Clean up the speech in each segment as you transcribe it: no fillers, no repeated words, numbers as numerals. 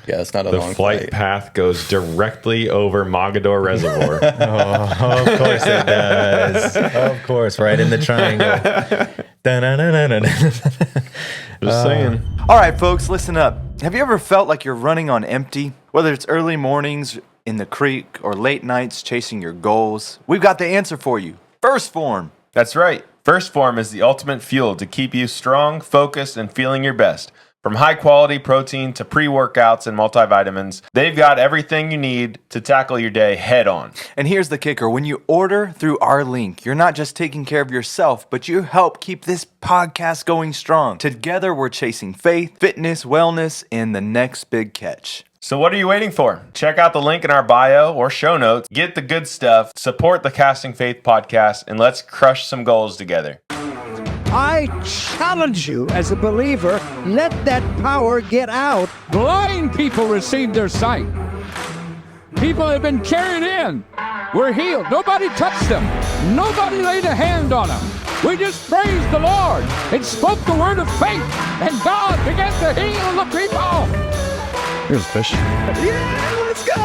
Yeah, it's not a The long flight path goes directly over Mogadore Reservoir. Oh, of course it does. Of course, right in the triangle. Just saying. All right, folks, listen up. Have you ever felt like you're running on empty? Whether it's early mornings in the creek or late nights chasing your goals, we've got the answer for you. First Form. That's right. First Form is the ultimate fuel to keep you strong, focused, and feeling your best. From high-quality protein to pre-workouts and multivitamins, they've got everything you need to tackle your day head-on. And here's the kicker. When you order through our link, you're not just taking care of yourself, but you help keep this podcast going strong. Together, we're chasing faith, fitness, wellness, and the next big catch. So what are you waiting for? Check out the link in our bio or show notes. Get the good stuff, support the Casting Faith podcast, and let's crush some goals together. I challenge you as a believer, let that power get out. Blind people received their sight. People have been carried in. We're healed. Nobody touched them. Nobody laid a hand on them. We just praised the Lord and spoke the word of faith, and God began to heal the people. Here's a fish. Yeah, let's go!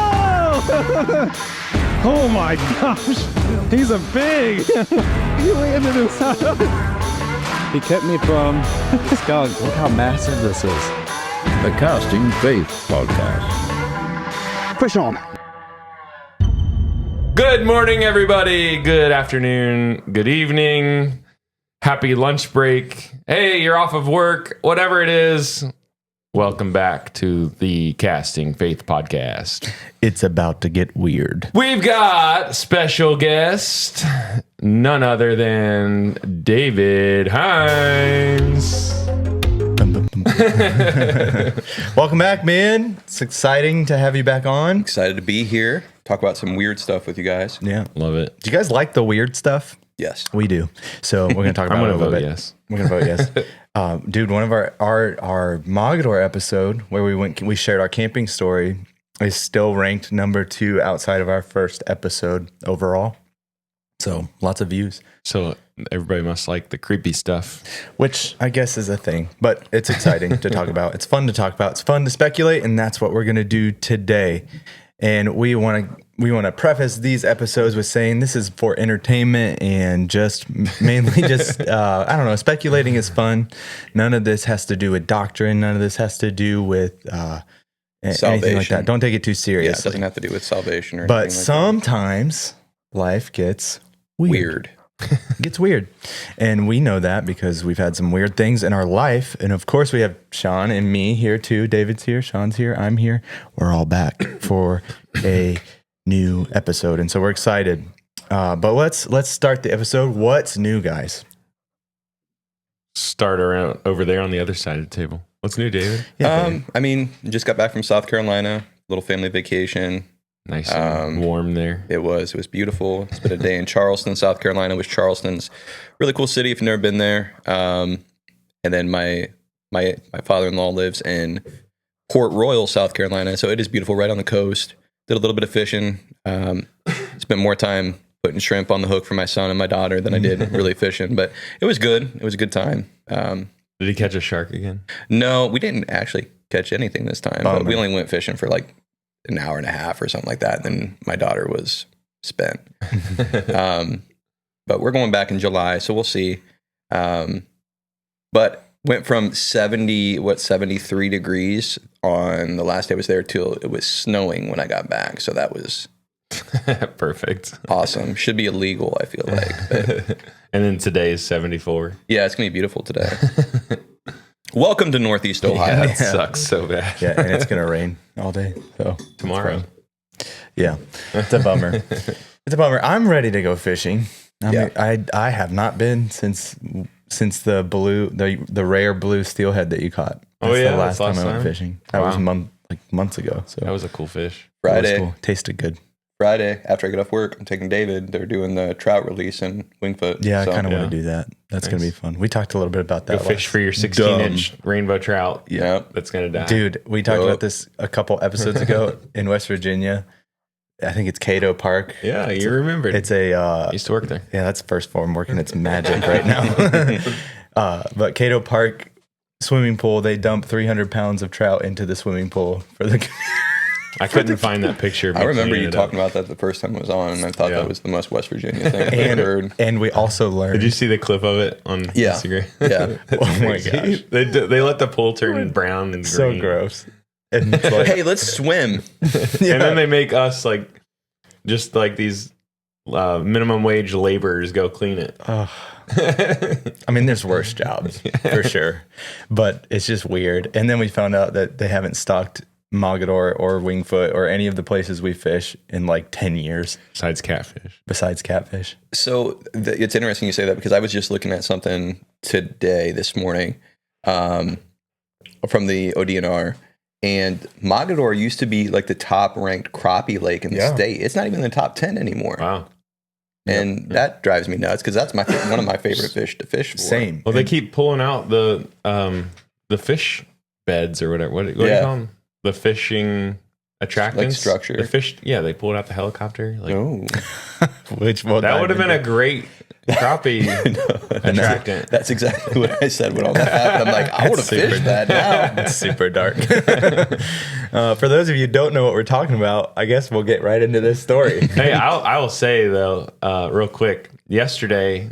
Oh my gosh, he's a big. You landed inside. He kept me from. God, look how massive this is. The Casting Faith podcast. Fish on. Good morning, everybody. Good afternoon. Good evening. Happy lunch break. Hey, you're off of work. Whatever it is. Welcome back to the Casting Faith podcast. It's about to get weird. We've got special guest, none other than David Hymes. Welcome back, man. It's exciting to have you back on. Excited to be here. Talk about some weird stuff with you guys. Yeah. Love it. Do you guys like the weird stuff? Yes. We do. So we're going to talk about it a little bit. Yes. We're going to vote yes. Dude, one of our Mogadore episode where we shared our camping story is still ranked number 2 outside of our first episode overall. So lots of views. So everybody must like the creepy stuff. Which I guess is a thing, but it's exciting to talk about. It's fun to talk about. It's fun to speculate, and that's what we're going to do today. And we want to preface these episodes with saying this is for entertainment and just mainly just I don't know, speculating is fun. None of this has to do with doctrine. None of this has to do with anything like that. Don't take it too Yeah, seriously. it doesn't have to do with salvation or But anything like sometimes life gets that. weird. It gets weird. And we know that because we've had some weird things in our life. And of course, we have Sean and me here too. David's here, Sean's here, I'm here. We're all back for a new episode. And so we're excited. But let's start the episode. What's new, guys? Start around over there on the other side of the table. What's new, David? Yeah, I mean, just got back from South Carolina, little family vacation. Nice and warm there. It was beautiful. Spent a day in Charleston, South Carolina, which Charleston's really cool city if you've never been there. And then my father-in-law lives in Port Royal, South Carolina, so it is beautiful, right on the coast. Did a little bit of fishing. Spent more time putting shrimp on the hook for my son and my daughter than I did really fishing, but it was good. It was a good time. Did he catch a shark again? No, we didn't actually catch anything this time, Bummer. but we only went fishing for like an hour and a half or something like that. And then my daughter was spent. But we're going back in July, so we'll see. But went from 73 degrees on the last day I was there till it was snowing when I got back. So that was perfect. Awesome. Should be illegal, I feel like. But and then today is 74. yeah, it's going to be beautiful today. Welcome to Northeast Ohio. Yeah, it sucks so bad. Yeah, and it's going to rain all day. So Tomorrow. yeah, it's a bummer. It's a bummer. I'm ready to go fishing. I have not been since the rare blue steelhead that you caught. Oh, yeah, the last that's time I went time? fishing. That was months ago. So That was a cool fish. it was Friday, cool. Tasted good. Friday, after I get off work, I'm taking David. They're doing the trout release in Wingfoot. Yeah, So, I kind of yeah. want to do that. That's going to be Nice. fun. We talked a little bit about Go that. fish for your 16-inch rainbow trout. Yeah. That's going to die. Dude, we talked Yup. about this a couple episodes ago in West Virginia. I think it's Cato Park. Yeah, you remembered. It's a I used to work there. yeah, that's First Form working its magic right now. But Cato Park, swimming pool. They dump 300 pounds of trout into the swimming pool for the. I couldn't find that picture. I remember you talking about that the first time it was on, and I thought that was the most West Virginia thing I've ever heard. And we also learned. Did you see the clip of it on Instagram? Yeah. Oh my gosh. They let the pool turn brown and green. So gross. And it's like, Hey, let's swim. And then they make us like just like these minimum wage laborers go clean it. I mean, there's worse jobs for sure, but it's just weird. And then we found out that they haven't stocked Mogadore or Wingfoot or any of the places we fish in like 10 years. Besides catfish. So it's interesting you say that because I was just looking at something this morning from the ODNR. And Mogadore used to be like the top ranked crappie lake in the state. It's not even in the top 10 anymore. Wow. And that drives me nuts because that's one of my favorite fish to fish for. Same. Well, they keep pulling out the fish beds or whatever. What do you call them? The fishing attractants, like structure. The fish. Yeah, they pulled out the helicopter. Like, that would have been a great crappie attractant. That's exactly what I said when all that happened. I'm like, I want to fish that now. It's super dark. For those of you who don't know what we're talking about, I guess we'll get right into this story. Hey, I will say though, real quick. Yesterday,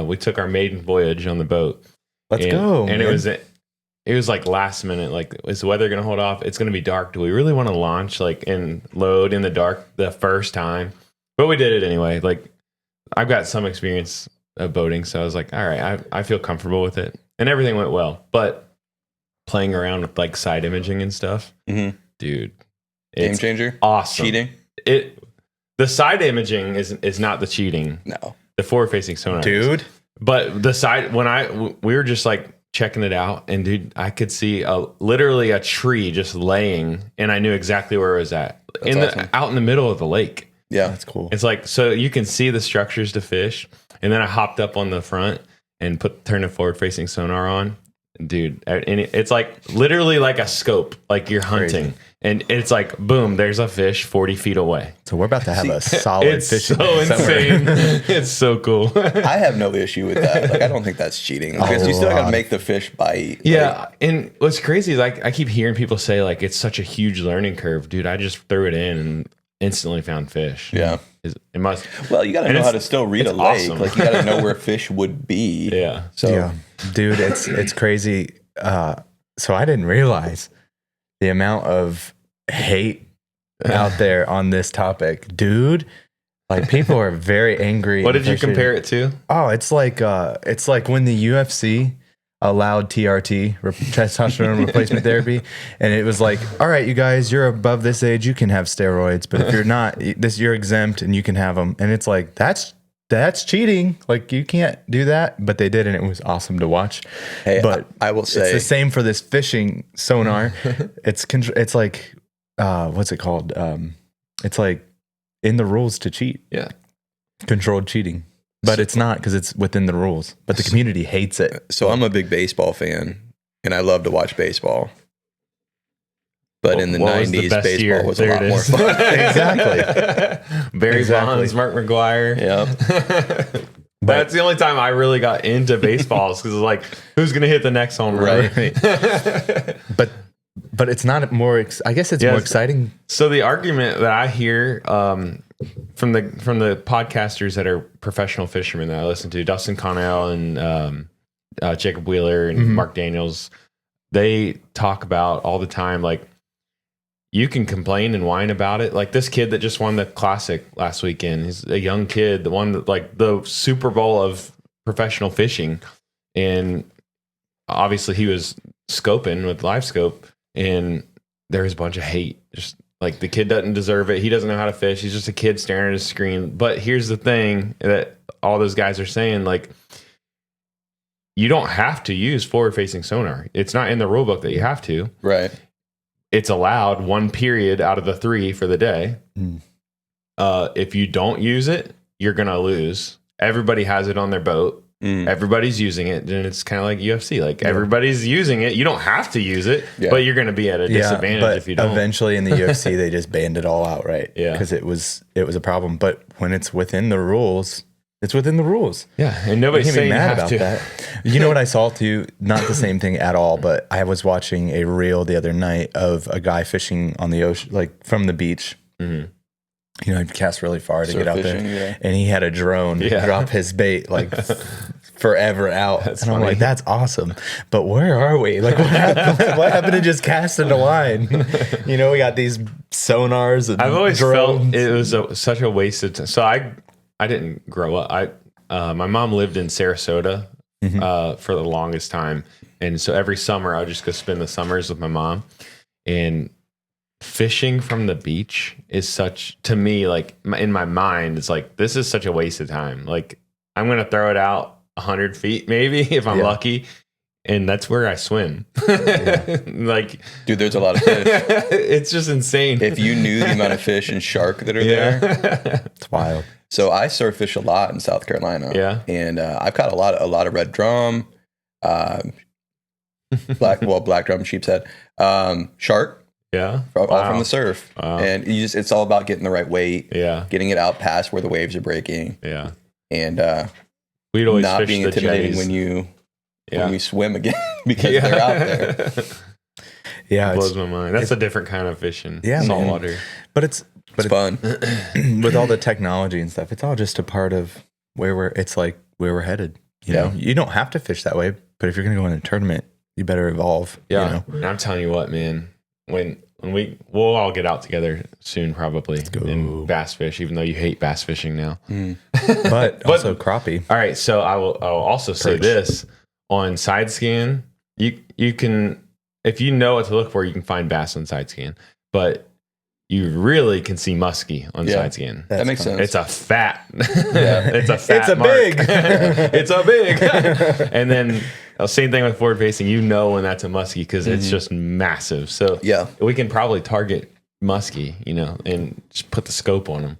we took our maiden voyage on the boat. Let's go. And it was like last minute. Like, is the weather going to hold off? It's going to be dark. Do we really want to launch and load in the dark the first time? But we did it anyway. Like, I've got some experience of boating, so I was like, all right, I feel comfortable with it, and everything went well. But playing around with like side imaging and stuff, dude, Game changer. Awesome. Cheating. The side imaging is not the cheating. No, the forward facing sonar, dude. But the side we were just like checking it out, and dude, I could see literally a tree just laying, and I knew exactly where it was at. Out in the middle of the lake. Yeah, that's cool. It's like, so you can see the structures to fish, and then I hopped up on the front and turned a forward facing sonar on, dude. And it's like literally like a scope, like you're hunting, and it's like boom, there's a fish 40 feet away. So we're about to have a solid fishing. It's so insane. It's so cool. I have no issue with that. Like, I don't think that's cheating because you still got to make the fish bite. Yeah, and what's crazy is like I keep hearing people say like it's such a huge learning curve, dude. I just threw it in and instantly found fish. Yeah. It must. Well, you got to know how to still read a lake. Awesome. Like, you got to know where fish would be. Yeah. So, yeah, dude, it's crazy. So I didn't realize the amount of hate out there on this topic, dude. Like, people are very angry. What did you compare it to? Oh, it's like when the UFC allowed TRT, testosterone replacement therapy, and it was like, all right, you guys, you're above this age, you can have steroids, but if you're not, you're exempt and you can have them. And it's like, that's cheating. Like, you can't do that, but they did, and it was awesome to watch. Hey, but I will say it's the same for this fishing sonar. It's like what's it called? It's like in the rules to cheat. Yeah, controlled cheating. But it's not, because it's within the rules. But the community hates it. So I'm a big baseball fan, and I love to watch baseball. But in the 90s, baseball was a lot more fun. Exactly. Barry Bonds, Mark McGwire. Yeah. That's the only time I really got into baseballs, because it's like, who's going to hit the next home run? Right. But it's not more. I guess it's more exciting. So the argument that I hear from the podcasters that are professional fishermen that I listen to, Dustin Connell and Jacob Wheeler and Mark Daniels, they talk about all the time, like, you can complain and whine about it. Like this kid that just won the Classic last weekend. He's a young kid that won the Super Bowl of professional fishing, and obviously he was scoping with live scope, and there was a bunch of hate. Just like, the kid doesn't deserve it. He doesn't know how to fish. He's just a kid staring at a screen. But here's the thing that all those guys are saying, like, you don't have to use forward-facing sonar. It's not in the rule book that you have to. Right. It's allowed 1 period out of the 3 for the day. If you don't use it, you're going to lose. Everybody has it on their boat. Everybody's using it. And it's kind of like UFC. Like, everybody's using it. You don't have to use it, but you're going to be at a disadvantage if you don't. Eventually in the UFC, they just banned it all out, right? Yeah. Because it was a problem. But when it's within the rules, It's within the rules. Yeah, and You nobody's can't be saying you mad have about to. that. You know what I saw too? Not the same thing at all, but I was watching a reel the other night of a guy fishing on the ocean, like from the beach. Mhm. You know, he'd cast really far to Surf get out fishing, there. yeah. And he had a drone drop his bait like forever out. That's and I'm funny. like, that's awesome. But where are we? Like, what happened? What happened to just casting a line? You know, we got these sonars and I've always drones. felt it was such a waste of time. So I didn't grow up. My mom lived in Sarasota for the longest time, and so every summer I would just go spend the summers with my mom. And fishing from the beach is such, to me, like in my mind, it's like, this is such a waste of time. Like, I'm gonna throw it out 100 feet maybe if I'm lucky, and that's where I swim. Like, Dude, there's a lot of fish. it's just insane. If you knew the amount of fish and shark that are there. It's wild. So I surf fish a lot in South Carolina. Yeah. And I've caught a lot of red drum, black drum, sheepshead, shark, Yeah. all from the surf. Wow. And it's all about getting the right weight, Yeah. getting it out past where the waves are breaking, Yeah. and We'd always not fish being the intimidating jetties. when you swim again because they're out there. Yeah, It it's, blows my mind. That's a different kind of fishing. Yeah, man. Saltwater. but it's Fun. with all the technology and stuff. It's all just a part of where we're headed. You know, you don't have to fish that way, but if you're going to go in a tournament, you better evolve. Yeah. You know? And I'm telling you what, man, when we'll all get out together soon, probably, and bass fish, even though you hate bass fishing now. But also crappie. All right. So I'll also say this on side scan, you can, if you know what to look for, you can find bass on side scan, but you really can see muskie on side scan. That makes sense. It's a fat. Yeah. It's a fat. It's a mark. big. It's a big. And then same thing with forward facing. You know when that's a muskie because it's just massive. So we can probably target muskie, you know, and just put the scope on them.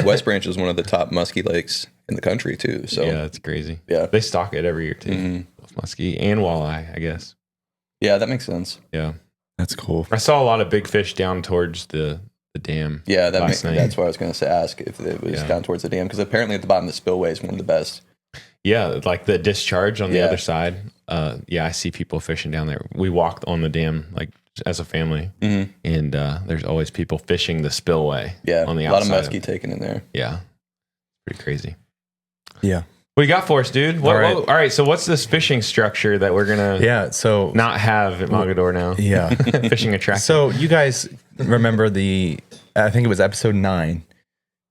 West Branch is one of the top muskie lakes in the country too. So yeah, it's crazy. Yeah. They stock it every year too. Muskie and walleye, I guess. Yeah, that makes sense. Yeah. That's cool. I saw a lot of big fish down towards the dam. Yeah, last night. that's what I was going to ask if it was down towards the dam, because apparently at the bottom of the spillway is one of the best. Yeah, like the discharge on the other side. I see people fishing down there. We walked on the dam like as a family, and there's always people fishing the spillway. Yeah, on the a lot outside. of muskie taken in there. Yeah, pretty crazy. Yeah. What you got for us, dude? All right. So what's this fishing structure that we're gonna so not have at Mogadore now? Yeah. Fishing attraction. So you guys remember I think it was episode 9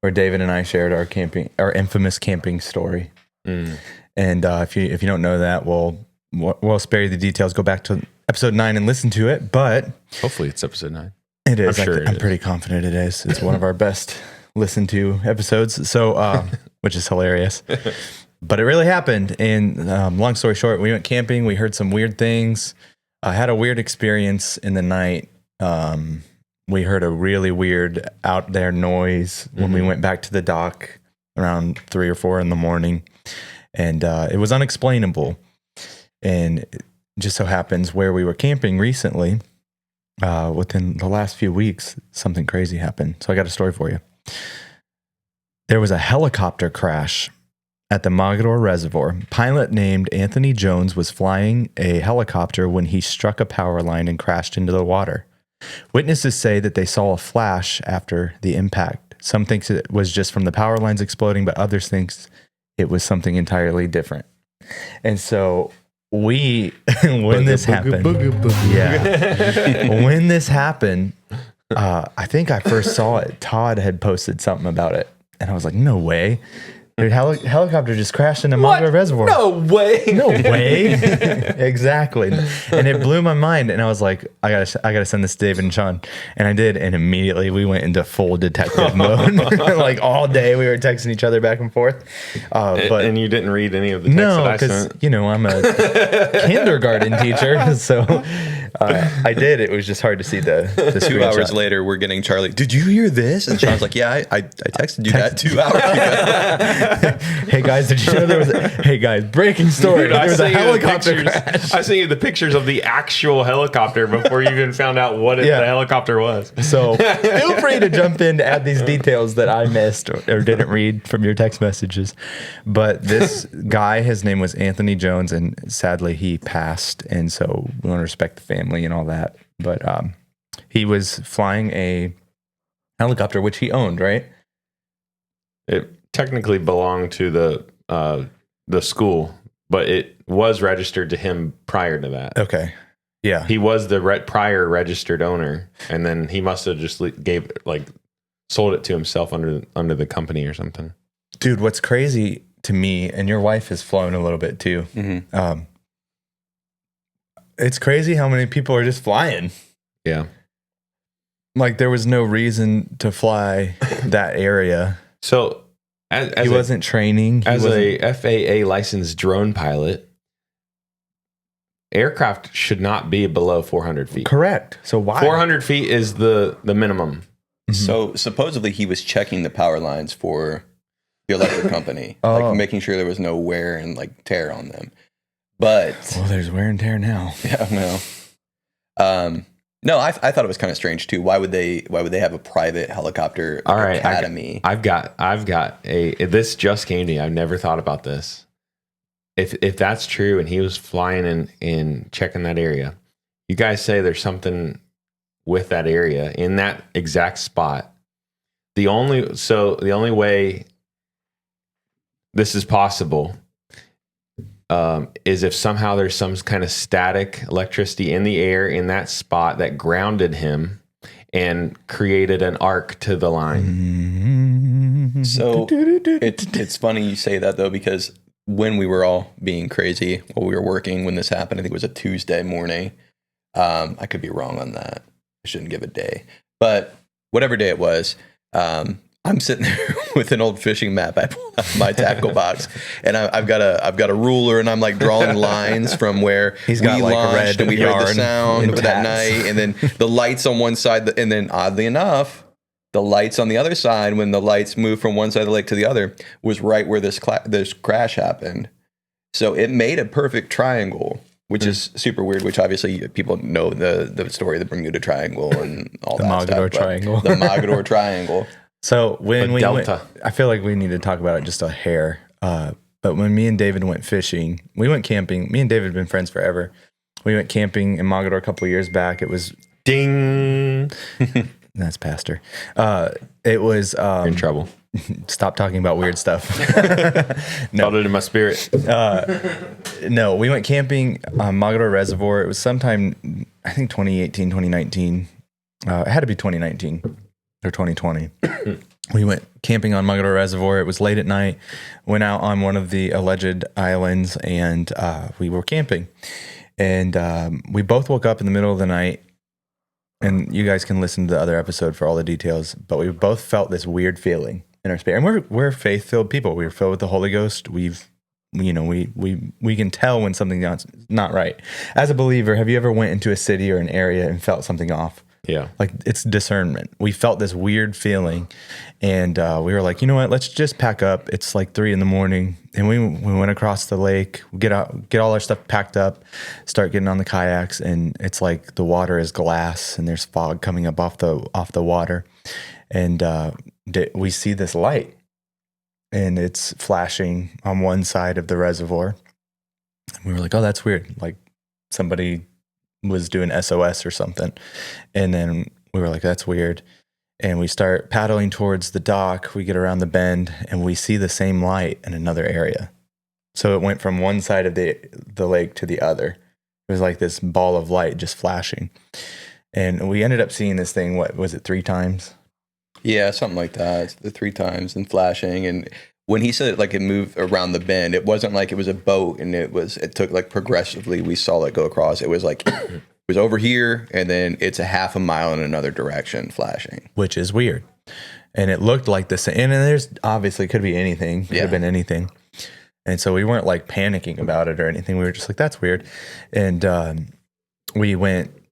where David and I shared our infamous camping story. And if you don't know that, we'll spare you the details. Go back to episode 9 and listen to it. But hopefully it's episode 9. It is. I'm sure I'm pretty confident it is. It's one of our best listened to episodes. So, which is hilarious. But it really happened. And long story short, we went camping. We heard some weird things. I had a weird experience in the night. We heard a really weird out there noise when we went back to the dock around 3 or 4 in the morning. And it was unexplainable. And it just so happens where we were camping recently, within the last few weeks, something crazy happened. So I got a story for you. There was a helicopter crash at the Mogadore Reservoir. Pilot named Anthony Jones was flying a helicopter when he struck a power line and crashed into the water. Witnesses say that they saw a flash after the impact. Some think it was just from the power lines exploding, but others think it was something entirely different. And so when this happened, when this happened, I think I first saw it. Todd had posted something about it, and I was like, "No way." Dude, helicopter just crashed into Mogadore Reservoir. No way. No way. Exactly. And it blew my mind. And I was like, I gotta send this to David and Sean. And I did. And immediately we went into full detective mode. Like all day we were texting each other back and forth. And you didn't read any of the texts that I because sent? I'm a kindergarten teacher. So I did. It was just hard to see the 2 hours screenshot. later, we're getting Charlie. Did you hear this? And Sean's like, yeah, I texted you that 2 hours ago. Hey guys, did you know there was hey guys, breaking story. Dude, There was a sent you the helicopter pictures- crash. I sent you the pictures of the actual helicopter before you even found out what Yeah. the helicopter was. So feel free to jump in to add these details that I missed or didn't read from your text messages. But this guy, his name was Anthony Jones, and sadly he passed. And so we want to respect the family and all that. But he was flying a helicopter, which he owned, right? It technically belonged to the school, but it was registered to him prior to that. Okay. Yeah. He was the prior registered owner, and then he must have just sold it to himself under the company or something. Dude, what's crazy to me, and your wife has flown a little bit too. Mhm. It's crazy how many people are just flying. Yeah. Like there was no reason to fly that area. So as He wasn't training. He as wasn't- a FAA licensed drone pilot, aircraft should not be below 400 feet. correct. So why? 400 feet is the minimum. So supposedly he was checking the power lines for the electric company, Oh. like making sure there was no wear and like tear on them. But Well, there's wear and tear now. yeah, no, I thought it was kind of strange too. Why would they have a private helicopter All right, academy? I've got this just came to me. I've never thought about this. If that's true and he was flying in checking that area, you guys say there's something with that area in that exact spot. The only way this is possible is if somehow there's some kind of static electricity in the air in that spot that grounded him and created an arc to the line. So it's funny you say that though, because when we were all being crazy while we were working when this happened, I think it was a Tuesday morning. I could be wrong on that. I shouldn't give a day, but whatever day it was, I'm sitting there with an old fishing map. I pulled out my tackle box, and I've got a ruler, and I'm like drawing lines from where He's got, we like, launched red and we heard the yarn sound and of that tabs. night, and then the lights on one side, and then oddly enough, the lights on the other side, when the lights moved from one side of the lake to the other, was right where this crash happened. So it made a perfect triangle, which is super weird, which obviously people know the story of the Bermuda Triangle and all The that Mogadore stuff. but Triangle. The Mogadore Triangle. So when The we Delta. went, I feel like we need to talk about it just a hair. But when me and David went fishing, we went camping. Me and David have been friends forever. We went camping in Mogadore a couple of years back. It was Ding. that's pastor. It was You're in trouble. stop talking about weird stuff. Felt it in my spirit. No, we went camping on Mogadore Reservoir. It was sometime, I think 2018, 2019. It had to be 2019 or 2020. We went camping on Mogadore Reservoir. It was late at night. Went out on one of the alleged islands, and we were camping. And we both woke up in the middle of the night. And you guys can listen to the other episode for all the details. But we both felt this weird feeling in our spirit. And we're faith-filled people. We're filled with the Holy Ghost. We can tell when something's not right. As a believer, have you ever went into a city or an area and felt something off? Yeah. Like it's discernment. We felt this weird feeling, and we were like, you know what? Let's just pack up. It's like 3 a.m, and we went across the lake, get all our stuff packed up, start getting on the kayaks, and it's like the water is glass, and there's fog coming up off the water, and we see this light, and it's flashing on one side of the reservoir. And we were like, oh, that's weird. Like somebody was doing SOS or something. And then we were like, that's weird. And we start paddling towards the dock. We get around the bend and we see the same light in another area. So it went from one side of the lake to the other. It was like this ball of light just flashing. And we ended up seeing this thing, what was it, 3 times? Yeah, something like that. It's the 3 times and flashing. And when he said it moved around the bend, it wasn't like it was a boat and it took like progressively. We saw it go across. It was like it was over here and then it's a half a mile in another direction flashing. Which is weird. And it looked like the same. And there's obviously could be anything. Could have been anything. And so we weren't like panicking about it or anything. We were just like, that's weird. And we went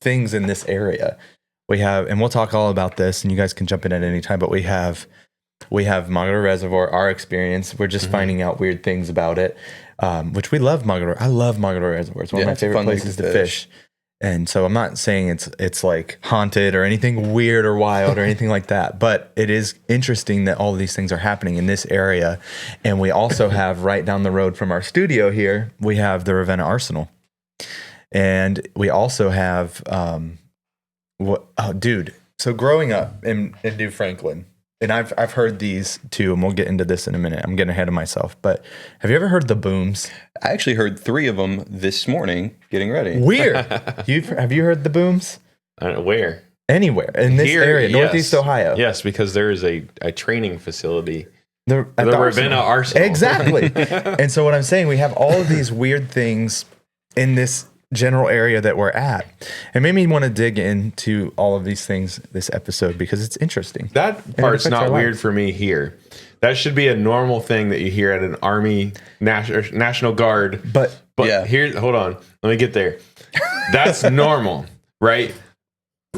things in this area. We have, and we'll talk all about this, and you guys can jump in at any time. But we have Mogadore Reservoir, our experience. We're just finding out weird things about it, which we love Mogadore. I love Mogadore Reservoir. It's one of my favorite places to fish. And so I'm not saying it's like haunted or anything weird or wild or anything like that, but it is interesting that all of these things are happening in this area. And we also have right down the road from our studio here, we have the Ravenna Arsenal. And we also have, so growing up in New Franklin, and I've heard these too, and we'll get into this in a minute. I'm getting ahead of myself, but have you ever heard the booms? I actually heard 3 of them this morning getting ready. Weird. Have you heard the booms? Where? Anywhere in this area, Northeast Ohio. Yes, because there is a training facility. The Ravenna Arsenal. Exactly. And so what I'm saying, we have all of these weird things in this general area that we're at. It made me want to dig into all of these things this episode because it's interesting. That part's not weird for me here. That should be a normal thing that you hear at an Army National Guard. But yeah. Here, hold on. Let me get there. That's normal, right?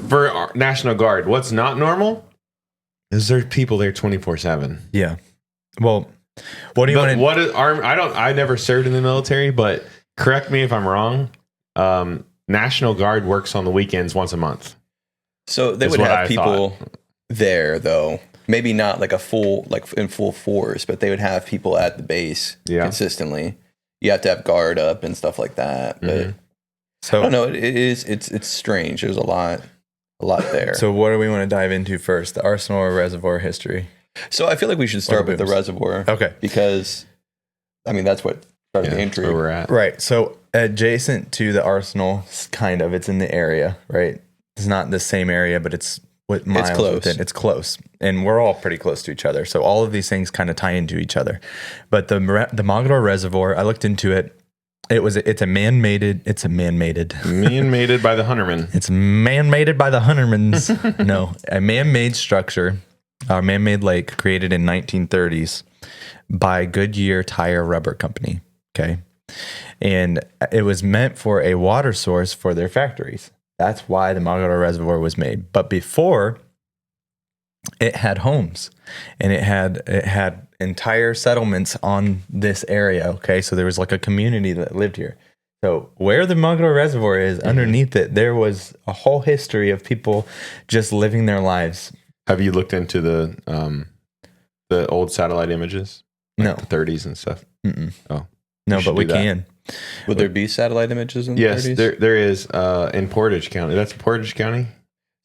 For our National Guard. What's not normal is there people there 24/7. Yeah. Well, what do you want to... What is I never served in the military, but correct me if I'm wrong. National Guard works on the weekends once a month. So they would have people there, though. Maybe not like in full force, but they would have people at the base consistently. You have to have guard up and stuff like that. But so I don't know. It's strange. There's a lot there. So what do we want to dive into first? The Arsenal or Reservoir history? So I feel like we should start with the Reservoir. Okay. Because I mean that's what started the intrigue. Where we're at. Right. So adjacent to the Arsenal, it's in the area, right? It's not the same area, but it's miles close. within. It's close, and we're all pretty close to each other. So all of these things kind of tie into each other. But the Mogadore Reservoir, I looked into it. It's a man-made by the Huntermen. It's man-made by the Huntermans. No, a man-made structure, a man-made lake created in 1930s by Goodyear Tire Rubber Company. Okay. And it was meant for a water source for their factories. That's why the Mogadore Reservoir was made. But before, it had homes, and it had entire settlements on this area. Okay, so there was like a community that lived here. So where the Mogadore Reservoir is, underneath it, there was a whole history of people just living their lives. Have you looked into the old satellite images? No, the 30s and stuff. Mm-mm. Oh. No, but we can. Would there be satellite images in the 30s? Yes, there is in Portage County. That's Portage County?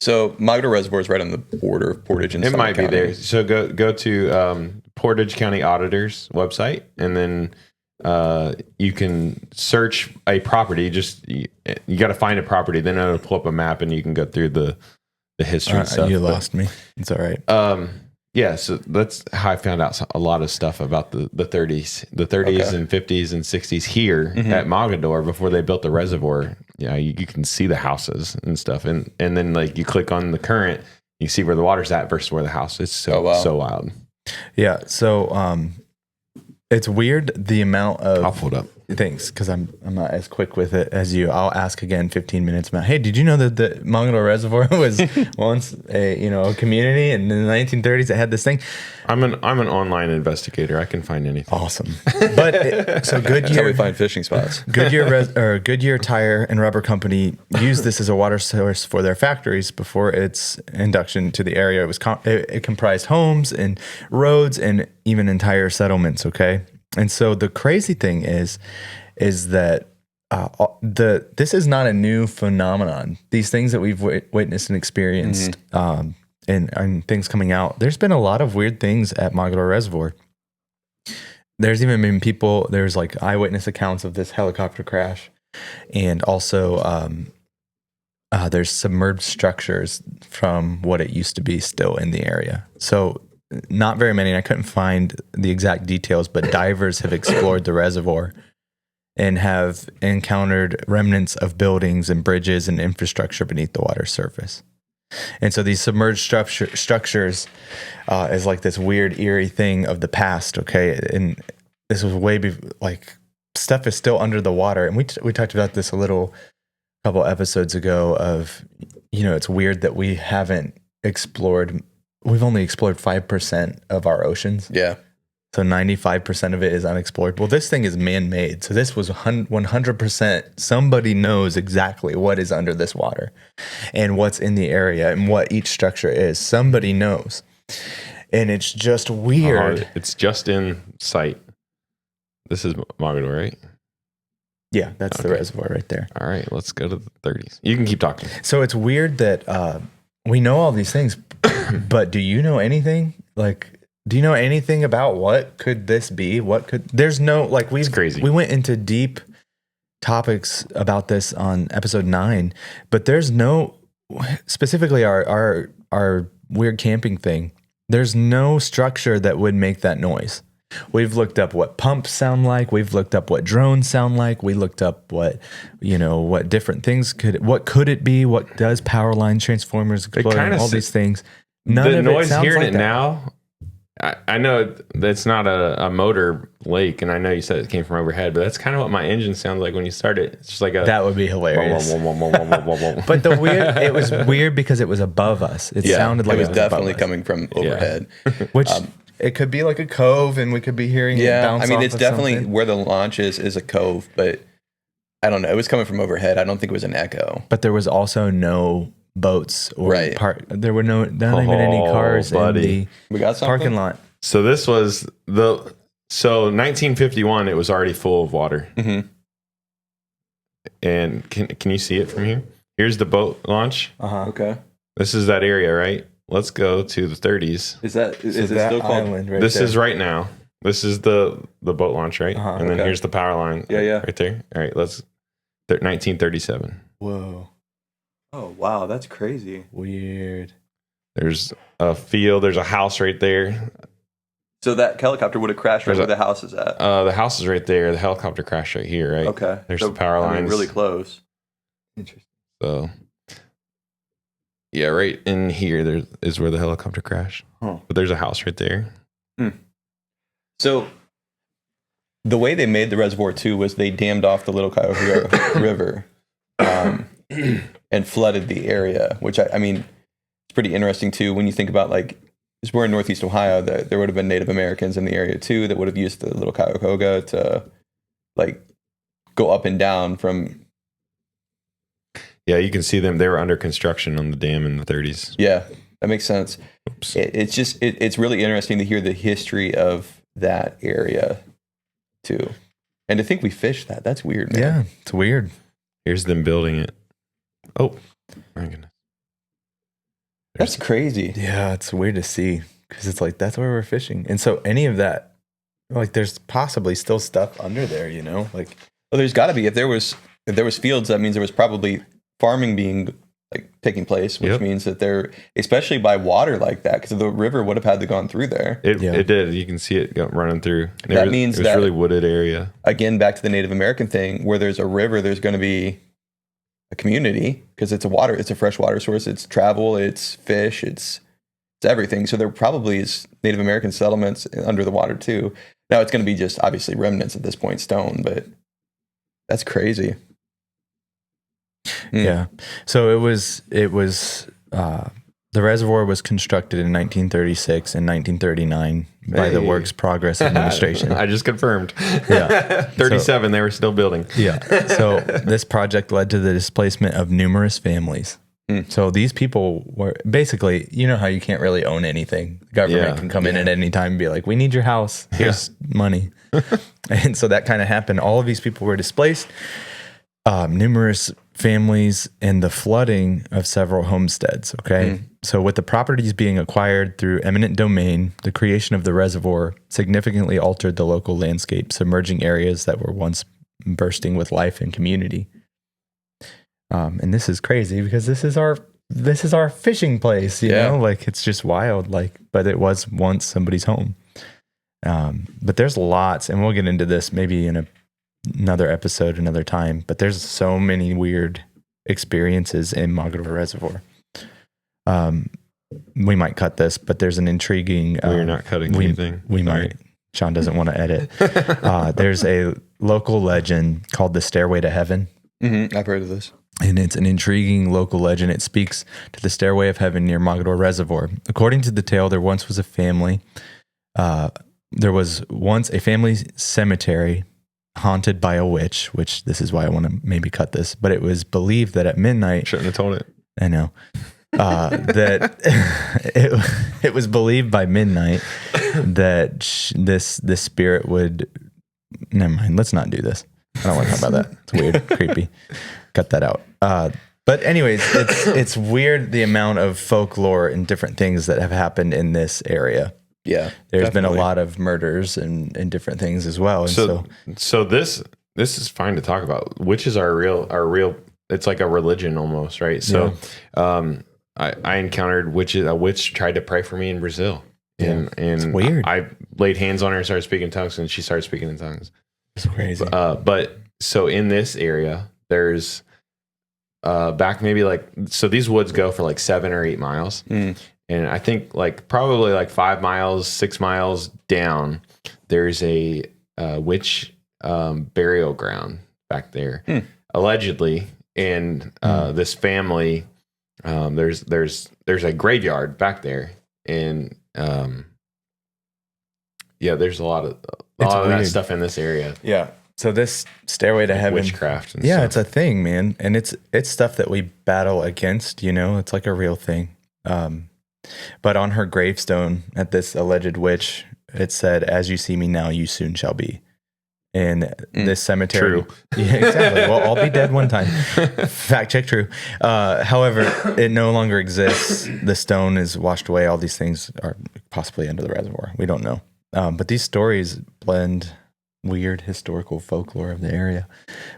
So Mogadore Reservoir is right on the border of Portage and Summit County. It might be there. So go to Portage County Auditor's website, and then you can search a property. Just you got to find a property, then it'll pull up a map, and you can go through the history and stuff. You lost me. It's all right. Yeah, so that's how I found out a lot of stuff about the 30s, and 50s and 60s here at Mogadore before they built the reservoir. Yeah, you can see the houses and stuff, and then like you click on the current, you see where the water's at versus where the house is. So wild. Yeah, so it's weird the amount of I'll pull it up. Thanks, because I'm not as quick with it as you. I'll ask again 15 minutes about, hey, did you know that the Mogadore Reservoir was once a community, and in the 1930s it had this thing? I'm an online investigator. I can find anything. Awesome. But so Goodyear, that's how we find fishing spots. Goodyear Tire and Rubber Company used this as a water source for their factories before its induction to the area. It comprised homes and roads and even entire settlements. Okay. And so the crazy thing is that this is not a new phenomenon. These things that we've witnessed and experienced, and things coming out. There's been a lot of weird things at Mogadore Reservoir. There's even been there's like eyewitness accounts of this helicopter crash, and also there's submerged structures from what it used to be still in the area. So. Not very many. I couldn't find the exact details, but divers have explored the reservoir and have encountered remnants of buildings and bridges and infrastructure beneath the water surface. And so these submerged structures is like this weird, eerie thing of the past. Okay, and this was stuff is still under the water, and we talked about this a little couple episodes ago of, it's weird that we haven't explored. We've only explored 5% of our oceans. Yeah. So 95% of it is unexplored. Well, this thing is man-made. So this was 100%. Somebody knows exactly what is under this water and what's in the area and what each structure is. Somebody knows. And it's just weird. It's just in sight. This is Mogadore, right? Yeah, that's the reservoir right there. All right, let's go to the 30s. You can keep talking. So it's weird that we know all these things, but do you know anything? Do you know anything about what could this be? There's no, it's crazy. We went into deep topics about this on episode 9, but there's no, specifically our weird camping thing, there's no structure that would make that noise. We've looked up what pumps sound like. We've looked up what drones sound like. We looked up what different things what could it be? What does power line transformers explode? All these things. None the of noise it sounds hearing like it that. now, I know that's not a motor lake, and I know you said it came from overhead, but that's kind of what my engine sounds like when you start it. It's just like That would be hilarious. But But it was weird because it was above us. It sounded like it was above definitely us. coming from overhead. Which it could be like a cove, and we could be hearing it bounce off it's of definitely something. where the launch is a cove, but I don't know. It was coming from overhead. I don't think it was an echo. But there was also no boats or there were not even any cars in the We got something? parking lot. So this was 1951. It was already full of water. Mm-hmm. And can you see it from here? Here's the boat launch. Okay. This is that area, right? Let's go to the 30s. Is it still called? Island right This there. is right now. This is the boat launch, right? And then okay. here's the power line. Yeah. Right there. All right, let's 1937. Whoa, Oh, wow. That's crazy. weird. There's a field. There's a house right there. So that helicopter would have crashed right There's where the house is at. The house is right there. The helicopter crashed right here, right? Okay. There's So, the power lines. really close. Interesting. So, yeah, right in here there is where the helicopter crashed. Huh. But there's a house right there. So the way they made the reservoir too was they dammed off the Little Cuyahoga River and flooded the area, which I mean, it's pretty interesting too when you think about because we're in Northeast Ohio, there would have been Native Americans in the area too that would have used the Little Cuyahoga to go up and down from. Yeah, you can see them. They were under construction on the dam in the 30s. Yeah, that makes sense. Oops. It's really interesting to hear the history of that area too, and to think we fished that. That's weird, man. Yeah, it's weird. Here's them building it. Oh, my goodness. That's crazy. Yeah, it's weird to see because it's that's where we're fishing, and so any of that, there's possibly still stuff under there, Well, there's got to be if there was fields, that means there was probably farming being taking place, which means that they're especially by water like that because the river would have had to gone through there. It did. You can see it running through. Means it was that really wooded area. Again, back to the Native American thing, where there's a river, there's going to be a community because it's a fresh water source. It's travel, it's fish, it's everything. So there probably is Native American settlements under the water too. Now it's going to be just obviously remnants at this point, stone, but that's crazy. Yeah. So it was the reservoir was constructed in 1936 and 1939 by the Works Progress Administration. I just confirmed. Yeah. 37, they were still building. Yeah. So this project led to the displacement of numerous families. So these people were basically, how you can't really own anything. The government can come in at any time and be like, we need your house. Here's money. And so that kind of happened. All of these people were displaced. Numerous families and the flooding of several homesteads. Okay. So with the properties being acquired through eminent domain, the creation of the reservoir significantly altered the local landscape, submerging areas that were once bursting with life and community. And this is crazy because this is our fishing place, you know, it's just wild, but it was once somebody's home. But there's lots, and we'll get into this maybe in another episode, another time, but there's so many weird experiences in Mogadore Reservoir. We might cut this, but there's an intriguing. We're not cutting anything. We might. Sean doesn't want to edit. There's a local legend called the Stairway to Heaven. Mm-hmm. I've heard of this. And it's an intriguing local legend. It speaks to the stairway of heaven near Mogadore Reservoir. According to the tale, there once was a family. There was once a family cemetery haunted by a witch, which this is why I want to maybe cut this, but it was believed that at midnight... Shouldn't have told it. I know. That it was believed by midnight that this spirit would... Never mind, let's not do this. I don't want to talk about that. It's weird, creepy. Cut that out. But anyways, it's weird the amount of folklore and different things that have happened in this area. Yeah, there's been a lot of murders and different things as well. And so this is fine to talk about. Witches are real. It's like a religion almost, right? So, I encountered witches. A witch tried to pray for me in Brazil, and it's weird. I laid hands on her and started speaking in tongues, and she started speaking in tongues. It's crazy. But so in this area, there's back maybe so these woods go for like 7 or 8 miles. And I think probably 5 miles, 6 miles down, there's a witch burial ground back there, allegedly. And this family, there's a graveyard back there, and there's a lot of that stuff in this area. Yeah. So this stairway to heaven, witchcraft. And stuff. Stuff. It's a thing, man, and it's stuff that we battle against. It's like a real thing. But on her gravestone at this alleged witch, it said, "As you see me now, you soon shall be." And this cemetery, true. Yeah, exactly. Well, I'll be dead one time. Fact check, true. However, it no longer exists. The stone is washed away. All these things are possibly under the reservoir. We don't know. But these stories blend weird historical folklore of the area.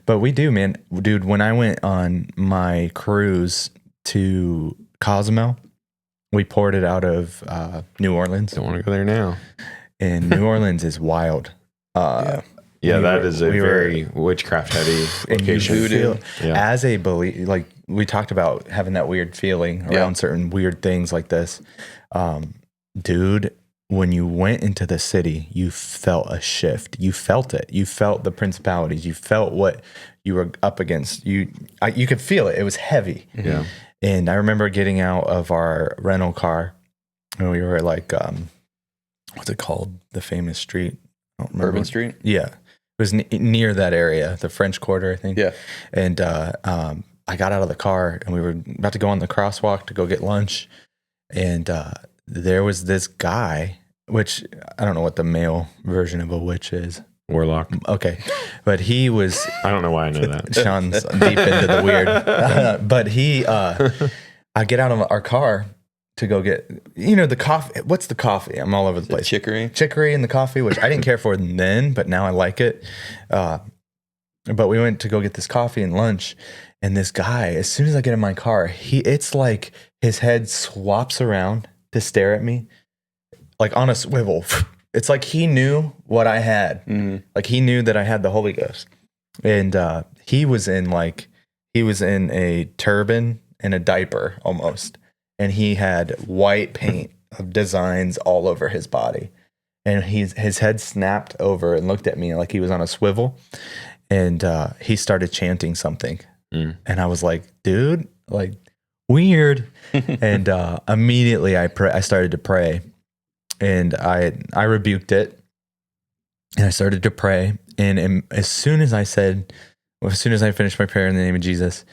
But we do, man. Dude, when I went on my cruise to Cozumel, we poured it out of New Orleans. Don't want to go there now. And New Orleans is wild. That is a very witchcraft heavy location. As a belief, we talked about having that weird feeling around certain weird things like this. Dude, when you went into the city, you felt a shift. You felt it. You felt the principalities. You felt what you were up against. You could feel it. It was heavy. Yeah. And I remember getting out of our rental car, and we were at what's it called? The famous street. I don't remember. Urban Street? Yeah. It was near that area, the French Quarter, I think. Yeah. And I got out of the car, and we were about to go on the crosswalk to go get lunch. And there was this guy, which I don't know what the male version of a witch is. Warlock. Okay. But he was... I don't know why I know that. Sean's deep into the weird. But I get out of our car to go get, the coffee. What's the coffee? I'm all over the place. Chicory in the coffee, which I didn't care for then, but now I like it. But we went to go get this coffee and lunch. And this guy, as soon as I get in my car, it's like his head swaps around to stare at me, like on a swivel. It's like he knew what I had. Mm-hmm. Like he knew that I had the Holy Ghost. And he was in a turban and a diaper almost. And he had white paint of designs all over his body. And his head snapped over and looked at me like he was on a swivel. And he started chanting something. And I was like, dude, weird. And immediately I started to pray. And I rebuked it, and I started to pray. And as soon as I finished my prayer in the name of Jesus,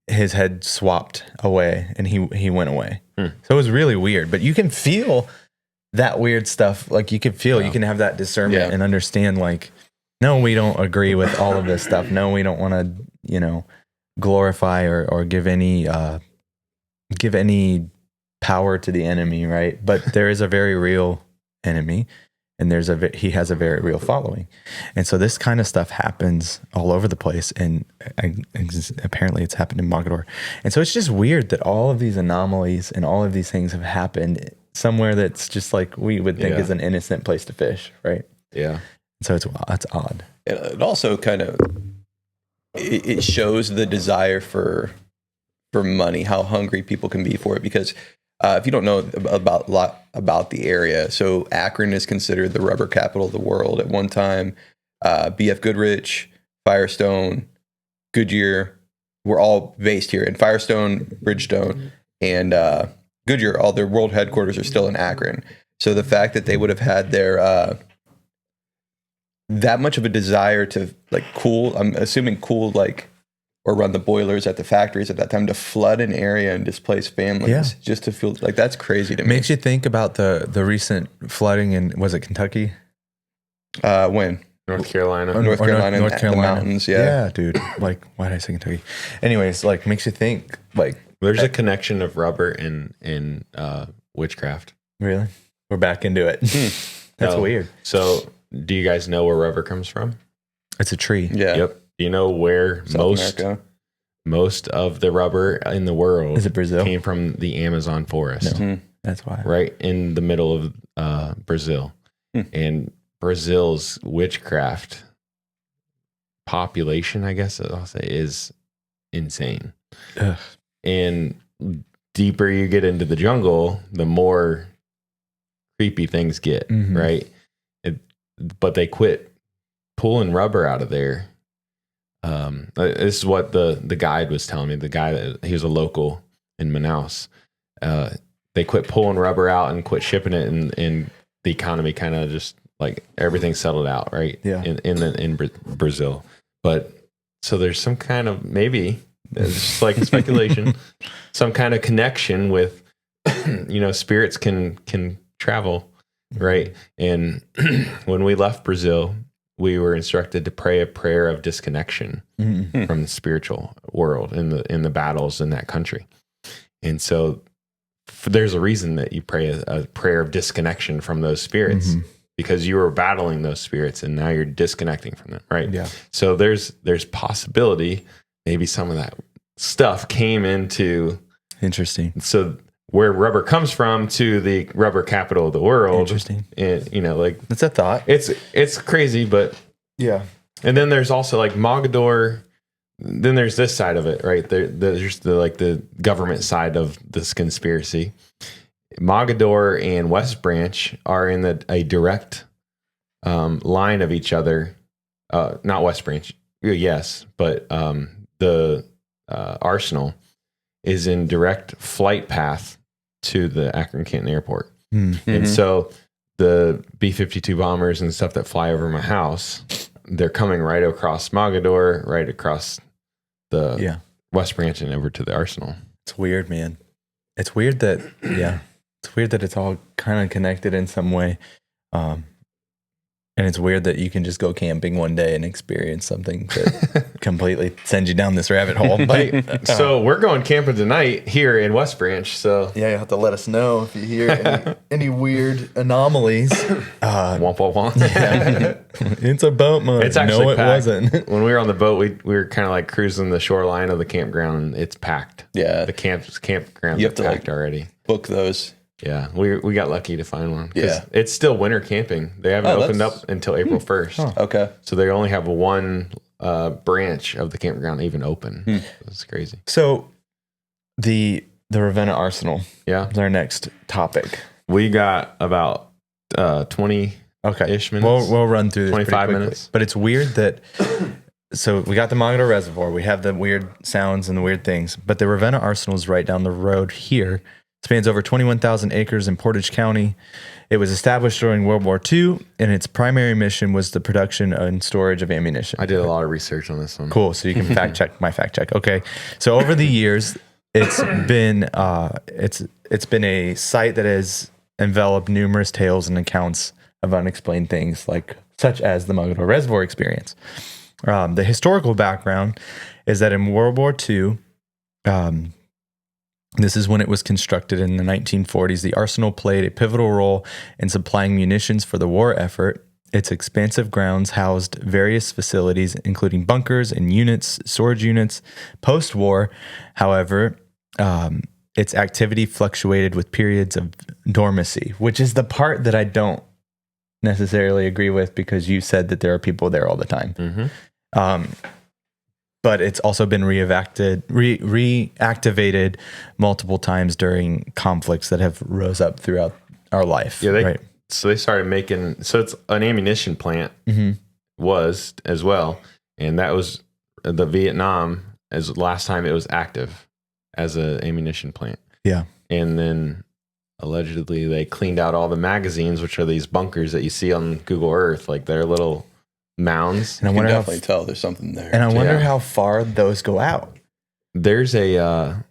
his head swapped away, and he went away. So it was really weird. But you can feel that weird stuff. You can feel, you can have that discernment and understand. No, we don't agree with all of this stuff. No, we don't want to, glorify or give any power to the enemy, right? But there is a very real enemy, and he has a very real following. And so this kind of stuff happens all over the place, and apparently it's happened in Mogadore. And so it's just weird that all of these anomalies and all of these things have happened somewhere that's just we would think is an innocent place to fish, right? Yeah. So that's odd. It also kind of it shows the desire for money, how hungry people can be for it, because if you don't know about the area, so Akron is considered the rubber capital of the world at one time. BF Goodrich, Firestone, Goodyear, were all based here in Firestone, Bridgestone, and Goodyear. All their world headquarters are still in Akron. So the fact that they would have had their that much of a desire to like cool, I'm assuming cool like, or run the boilers at the factories at that time to flood an area and displace families just to feel like that's crazy to me. Makes you think about the recent flooding in, was it Kentucky? When? North Carolina. North Carolina, the mountains. Yeah, dude. Like, why did I say Kentucky? Anyways, like, makes you think. Like, there's a connection of rubber and witchcraft. Really? We're back into it. That's weird. So, do you guys know where rubber comes from? It's a tree. Yeah. Yep. Do you know where most of the rubber in the world is it Brazil? Came from the Amazon forest? No. That's why. Right in the middle of Brazil. And Brazil's witchcraft population, I guess I'll say, is insane. Ugh. And deeper you get into the jungle, the more creepy things get, right? But they quit pulling rubber out of there. This is what the guide was telling me. The guy that he was a local in Manaus. They quit pulling rubber out and quit shipping it, and the economy kind of just like everything settled out, right? Yeah. In Brazil, but so there's some kind of maybe it's just like speculation, some kind of connection with spirits can travel, right? And when we left Brazil, we were instructed to pray a prayer of disconnection from the spiritual world in the battles in that country. And so there's a reason that you pray a prayer of disconnection from those spirits because you were battling those spirits and now you're disconnecting from them, right? Yeah. So there's possibility maybe some of that stuff came into interesting. So where rubber comes from to the rubber capital of the world. Interesting. And like that's a thought. It's crazy, but yeah. And then there's also like Mogadore. Then there's this side of it, right? There's the government side of this conspiracy. Mogadore and West Branch are in a direct line of each other. Not West Branch, yes, but the Arsenal is in direct flight path to the Akron Canton Airport. And so the B-52 bombers and stuff that fly over my house, they're coming right across Mogadore, right across the West Branch and over to the Arsenal. It's weird, man. It's weird that, it's weird that it's all kind of connected in some way. And it's weird that you can just go camping one day and experience something that completely sends you down this rabbit hole. But, so we're going camping tonight here in West Branch. So yeah, you have to let us know if you hear any weird anomalies. Womp womp womp. Yeah. It's a boat motor. It's actually no, it packed. wasn't. When we were on the boat, we were kind of like cruising the shoreline of the campground, and it's packed. Yeah, the campground you have to packed already. Book those. Yeah, we got lucky to find one. Yeah, it's still winter camping. They haven't opened up until April 1st. Okay, so they only have one branch of the campground even open. That's crazy. So the Ravenna Arsenal. Yeah, is our next topic. We got about 20 ish minutes. We'll run through this 25 minutes. But it's weird that. So we got the Mogadore Reservoir. We have the weird sounds and the weird things. But the Ravenna Arsenal is right down the road here. Spans over 21,000 acres in Portage County. It was established during World War II, and its primary mission was the production and storage of ammunition. I did a lot of research on this one. Cool. So you can fact check my fact check. Okay. So over the years, it's been a site that has enveloped numerous tales and accounts of unexplained things, such as the Mogadore Reservoir experience. The historical background is that in World War II, this is when it was constructed in the 1940s. The arsenal played a pivotal role in supplying munitions for the war effort. Its expansive grounds housed various facilities, including bunkers and units, storage units. Post-war, however, its activity fluctuated with periods of dormancy, which is the part that I don't necessarily agree with, because you said that there are people there all the time. But it's also been reactivated multiple times during conflicts that have rose up throughout our life. Yeah, so they started making. So it's an ammunition plant was as well, and that was the Vietnam as last time it was active as a ammunition plant. Yeah. And then allegedly they cleaned out all the magazines, which are these bunkers that you see on Google Earth, like they're little mounds. And I You can wonder definitely tell there's something there. and I wonder how far those go out. There's a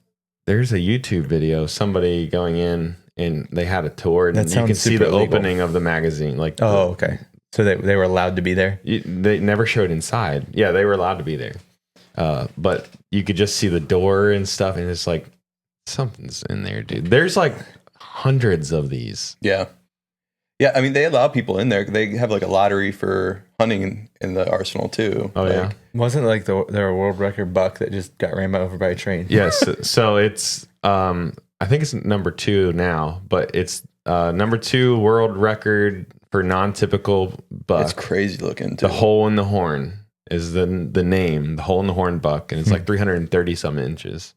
YouTube video, somebody going in and they had a tour, and That you can sounds see super the illegal. opening of the magazine. Like, Oh, okay. So they were allowed to be there? they never showed inside. Yeah, they were allowed to be there, but you could just see the door and stuff, and it's like something's in there, dude. There's like hundreds of these. Yeah. Yeah, I mean, they allow people in there. They have like a lottery for hunting in the arsenal too. Oh, like, yeah. Wasn't like there a world record buck that just got ran over by a train? Yes. So it's I think it's number 2 now, but it's number 2 world record for non-typical buck. It's crazy looking too. The hole in the horn is the name, the hole in the horn buck, and it's like 330 some inches.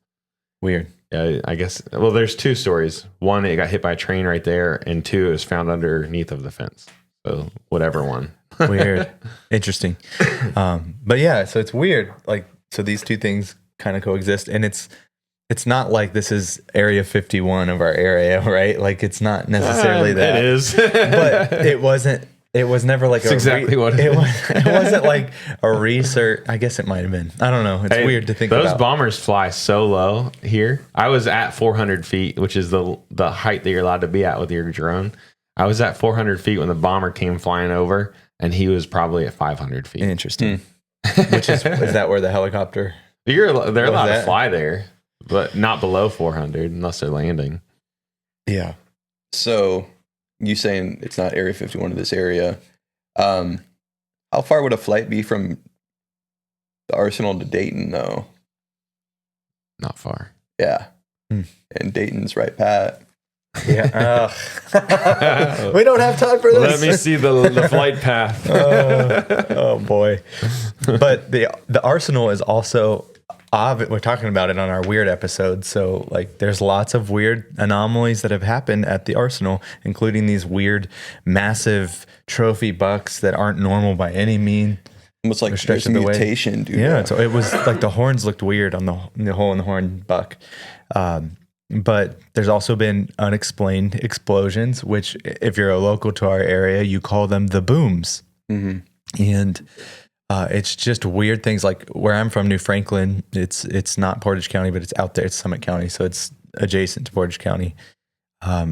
Weird. Yeah, I guess. Well, there's 2 stories. One, it got hit by a train right there, and 2, it was found underneath of the fence. So whatever one. Weird. Interesting. But yeah, so it's weird. Like, so these two things kind of coexist, and it's not like this is Area 51 of our area, right? Like, it's not necessarily that. It is. But it wasn't. It was never like It's exactly what it is. It wasn't like a research. I guess it might have been. I don't know. It's Hey, weird to think those about. bombers fly so low here. I was at 400 feet, which is the height that you're allowed to be at with your drone. I was at 400 feet when the bomber came flying over, and he was probably at 500 feet. Interesting. Which is that where the helicopter? They're allowed to that? fly there, but not below 400 unless they're landing. Yeah. So you saying it's not Area 51 of this area. How far would a flight be from the Arsenal to Dayton though? Not far. Yeah. Hmm. And Dayton's right, Pat. Yeah. We don't have time for this. Let me see the flight path. Oh boy. But the Arsenal is also we're talking about it on our weird episode. So like there's lots of weird anomalies that have happened at the Arsenal, including these weird massive trophy bucks that aren't normal by any mean. Almost like They're there's stretching the way. mutation, dude. Yeah, so it was like the horns looked weird on the hole in the horn buck. But there's also been unexplained explosions, which if you're a local to our area, you call them the booms. Mm-hmm. And it's just weird things like where I'm from, New Franklin. It's not Portage County, but it's out there. It's Summit County, so it's adjacent to Portage County.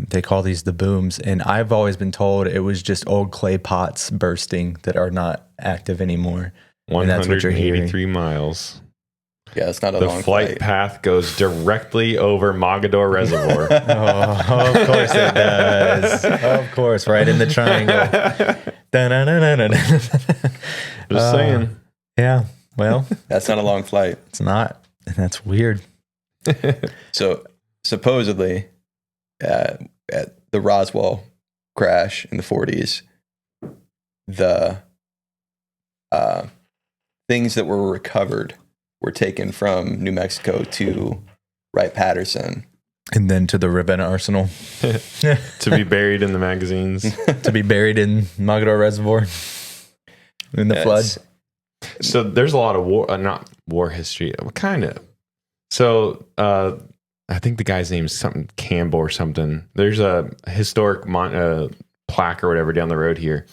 They call these the booms, and I've always been told it was just old clay pots bursting that are not active anymore. And that's what you're hearing. 183 miles. Yeah, it's not a The long flight path goes directly over Mogadore Reservoir. Oh, of course it does. Of course, right in the triangle. Just saying. Yeah. Well, That's not a long flight. it's not, and that's weird. So supposedly, at the Roswell crash in the 40s, the things that were recovered were taken from New Mexico to Wright-Patterson. And then to the Ravenna Arsenal To be buried in the magazines. to be buried in Mogadore Reservoir in the flood. It's- So there's a lot of war, not war history, kind of. So I think the guy's name is something Campbell or something. There's a historic plaque or whatever down the road here,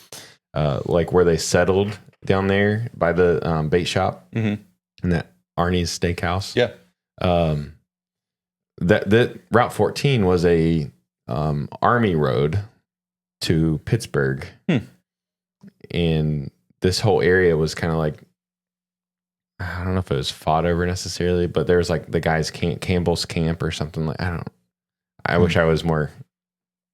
like where they settled down there by the bait shop Mhm. and that Arnie's Steakhouse. Yeah. That Route 14 was a army road to Pittsburgh, and this whole area was kind of like, I don't know if it was fought over necessarily, but there was like the guy's Campbell's camp or something like, I wish I was more.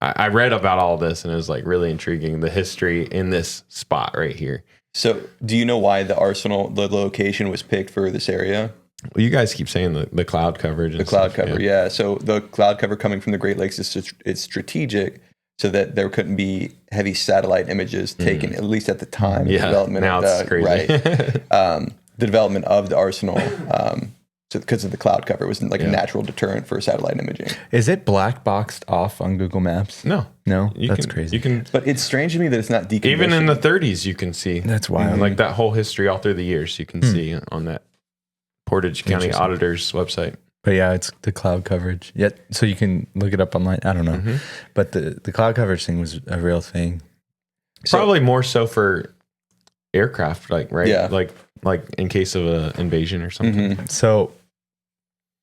I read about all this and it was like really intriguing, the history in this spot right here. So do you know why the Arsenal, the location was picked for this area? Well, you guys keep saying the cloud coverage. And The cloud stuff, cover, yeah. So the cloud cover coming from the Great Lakes is strategic so that there couldn't be heavy satellite images taken, at least at the time. Yeah, the development now of it's the, crazy. Right. The development of the Arsenal, so because of the cloud cover, was like a natural deterrent for satellite imaging. Is it black boxed off on Google Maps? No. No? You That's can, crazy. You can, But it's strange to me that it's not decommissioned. even in the 30s, you can see. That's wild. Like that whole history all through the years, you can see on that Portage County Interesting. Auditor's website. But yeah, it's the cloud coverage. Yet, so you can look it up online. I don't know, Mm-hmm. but the cloud coverage thing was a real thing. Probably more so for aircraft, like right, Yeah. like in case of an invasion or something. Mhm. So,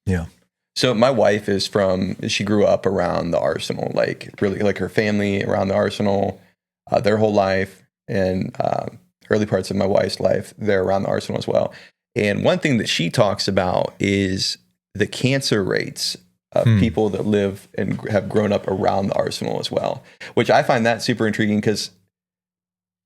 yeah, So my wife she grew up around the Arsenal, like really like her family around the Arsenal, their whole life, and early parts of my wife's life, they're around the Arsenal as well. And one thing that she talks about is the cancer rates of people that live and have grown up around the Arsenal as well, which I find that super intriguing because,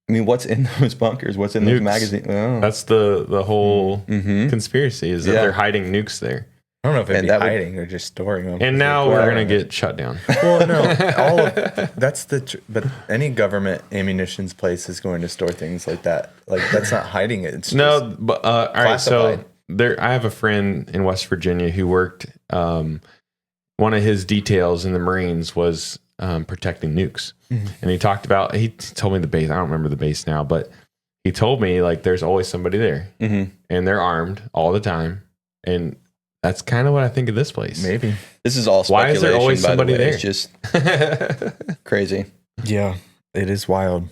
I mean, what's in those bunkers? What's in those Nukes. magazines? Oh. That's the whole Mhm. conspiracy is that Yeah. they're hiding nukes there. I don't know if it'd And be that would- hiding or just storing them. And now we're gonna get shut down. Well, no, that's but any government ammunitions place is going to store things like that. Like that's not hiding it. It's No, but all right. So classified. there, I have a friend in West Virginia who worked. One of his details in the Marines was protecting nukes, and he talked about. He told me the base. I don't remember the base now, but he told me like there's always somebody there, Mhm. and they're armed all the time, and that's kind of what I think of this place. maybe. This is all Why speculation. is there always by somebody the way. there? It's just crazy. Yeah, it is wild.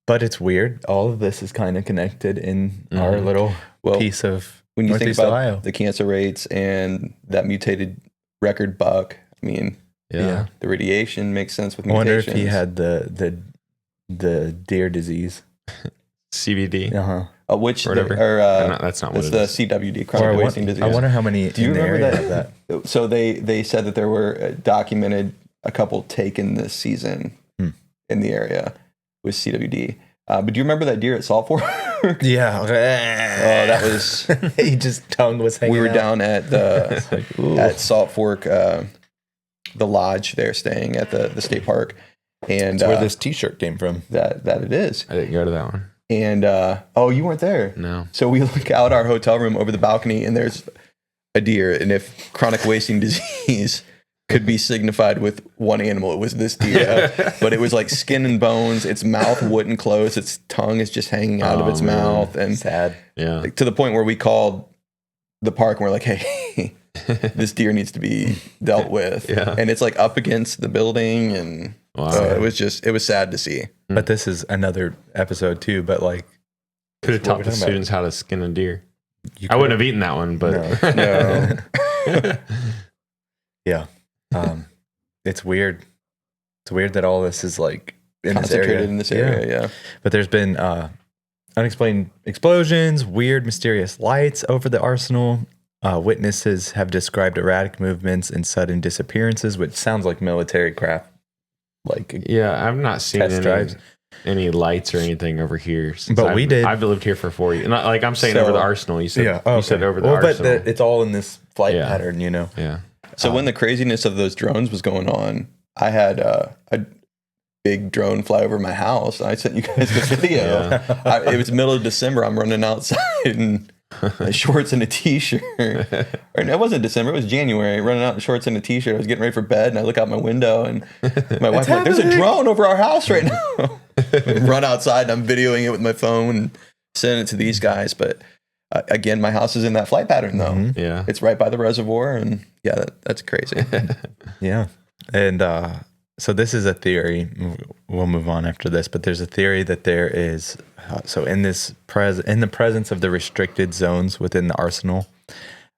But it's weird. All of this is kind of connected in our little Well, piece of When you think Northeast about Ohio. the cancer rates and that mutated record buck, I mean, Yeah. the radiation makes sense with I wonder mutations. if he had the deer disease. CBD. which or whatever. That's not what it's it the is. CWD, chronic wasting disease. I wonder how many Do you in the remember area that? have that. So they said that there were documented a couple taken this season in the area with CWD. But do you remember that deer at Salt Fork? Yeah. Oh, that was. he just tongue was hanging We were out. down at the at Salt Fork, the lodge there, staying at the state park, and That's where this T-shirt came from. that it is. I didn't go to that one. And you weren't there. No. So we look out our hotel room over the balcony, and there's a deer. And if chronic wasting disease could be signified with one animal, it was this deer. But it was like skin and bones. Its mouth wouldn't close. Its tongue is just hanging out of its man. mouth, and Sad. Yeah. like, to the point where we called the park and we're like, "Hey, this deer needs to be dealt with." Yeah. And it's like up against the building, and Wow. it was sad to see. But this is another episode too. But like, Could have what taught we're the talking about. students how to skin a deer. you I wouldn't have eaten that one, but No. Yeah. It's weird. It's weird that all this is like in this Concentrated area. in this area, yeah. But there's been unexplained explosions, weird, mysterious lights over the arsenal. Witnesses have described erratic movements and sudden disappearances, which sounds like military craft. Like, yeah, I've not seen Test drives. any lights or anything over here. since But we did. I've lived here for 4 years. Not like I'm saying So- over the Arsenal. You said you said over the But Arsenal. it's all in this flight Yeah. pattern, you know. Yeah. So when the craziness of those drones was going on, I had a big drone fly over my house. I sent you guys the video. It was middle of December. I'm running outside in shorts and a t-shirt. Or no, it wasn't December. It was January. Running out in shorts and a t-shirt. I was getting ready for bed, and I look out my window, and my wife's like, "There's a drone over our house right now." Run outside, and I'm videoing it with my phone and sending it to these guys. But again, my house is in that flight pattern, though. Yeah. It's right by the reservoir, and yeah, that's crazy. Yeah. And so this is a theory. We'll move on after this, but there's a theory that there is so in this in the presence of the restricted zones within the arsenal,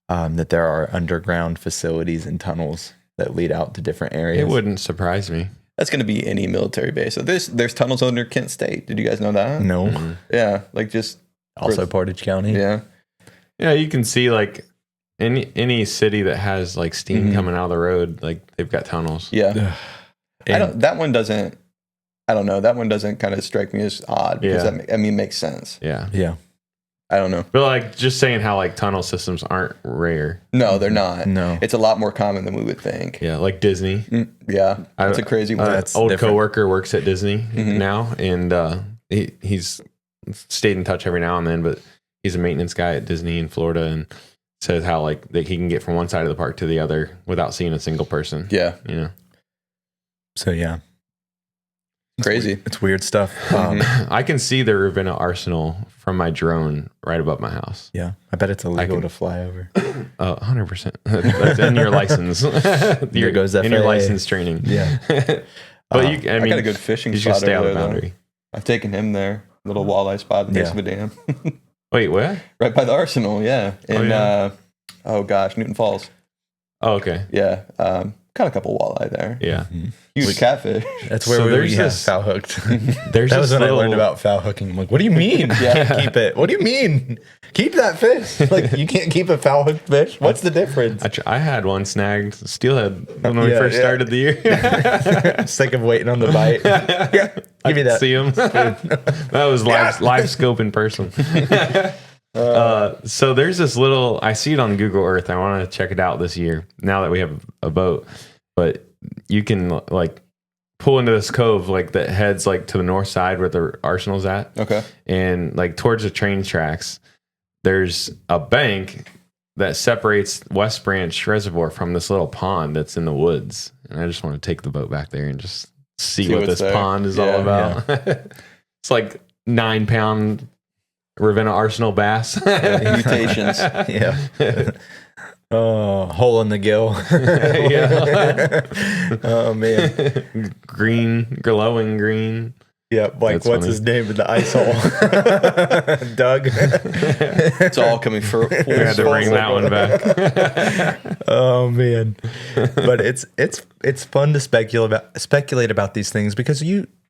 that there are underground facilities and tunnels that lead out to different areas. It wouldn't surprise me. That's going to be any military base. So there's tunnels under Kent State. Did you guys know that? No. Yeah, like just Also Portage County. yeah. Yeah, you can see like any city that has like steam coming out of the road, like they've got tunnels. Yeah. And That one doesn't. I don't know. That one doesn't kind of strike me as odd because Yeah. that makes sense. Yeah. yeah. I don't know. But like just saying how like tunnel systems aren't rare. No, they're not. No. It's a lot more common than we would think. Yeah, like Disney. Yeah, it's a crazy one. That's Old different. coworker works at Disney now, and he's stayed in touch every now and then. But he's a maintenance guy at Disney in Florida, and says how like that he can get from one side of the park to the other without seeing a single person. Yeah. You know. So yeah. Crazy. It's weird stuff. I can see the Ravenna Arsenal from my drone right above my house. Yeah, I bet it's illegal to fly over. 100%. That's in your license. There goes in your FAA. license training. Yeah. But I got a good fishing you should spot stay out over of the there, though. boundary. I've taken him there. Little walleye spot next Yeah. to a dam. Wait, what? Right by the Arsenal, yeah. In, Newton Falls. Oh, okay. Yeah. Caught a couple walleye there. Yeah. Huge catfish. That's where So we there's have this- foul hooked. There's That was this when I learned little- about foul hooking. I'm like, what do you mean? Keep it. What do you mean? Keep that fish. Like, you can't keep a foul hooked fish. What's the difference? I had one snagged steelhead when we Yeah, first yeah. started the year. Sick of waiting on the bite. Yeah, give me that. See him? That was live scope in person. So there's this little, I see it on Google Earth. I want to check it out this year now that we have a boat. But you can like pull into this cove like that heads like to the north side where the Arsenal's at. Okay. And like towards the train tracks, there's a bank that separates West Branch Reservoir from this little pond that's in the woods. And I just want to take the boat back there and just see what what's this there. pond is Yeah, all about. It's like 9-pound Ravenna Arsenal bass. Mutations. Yeah. Oh, hole in the gill. Yeah. Oh, man. Green, glowing green. Yeah, like, That's what's funny. his name in the ice hole? Doug. It's all coming for full We had to bring that one back. Oh man, but it's fun to speculate about these things because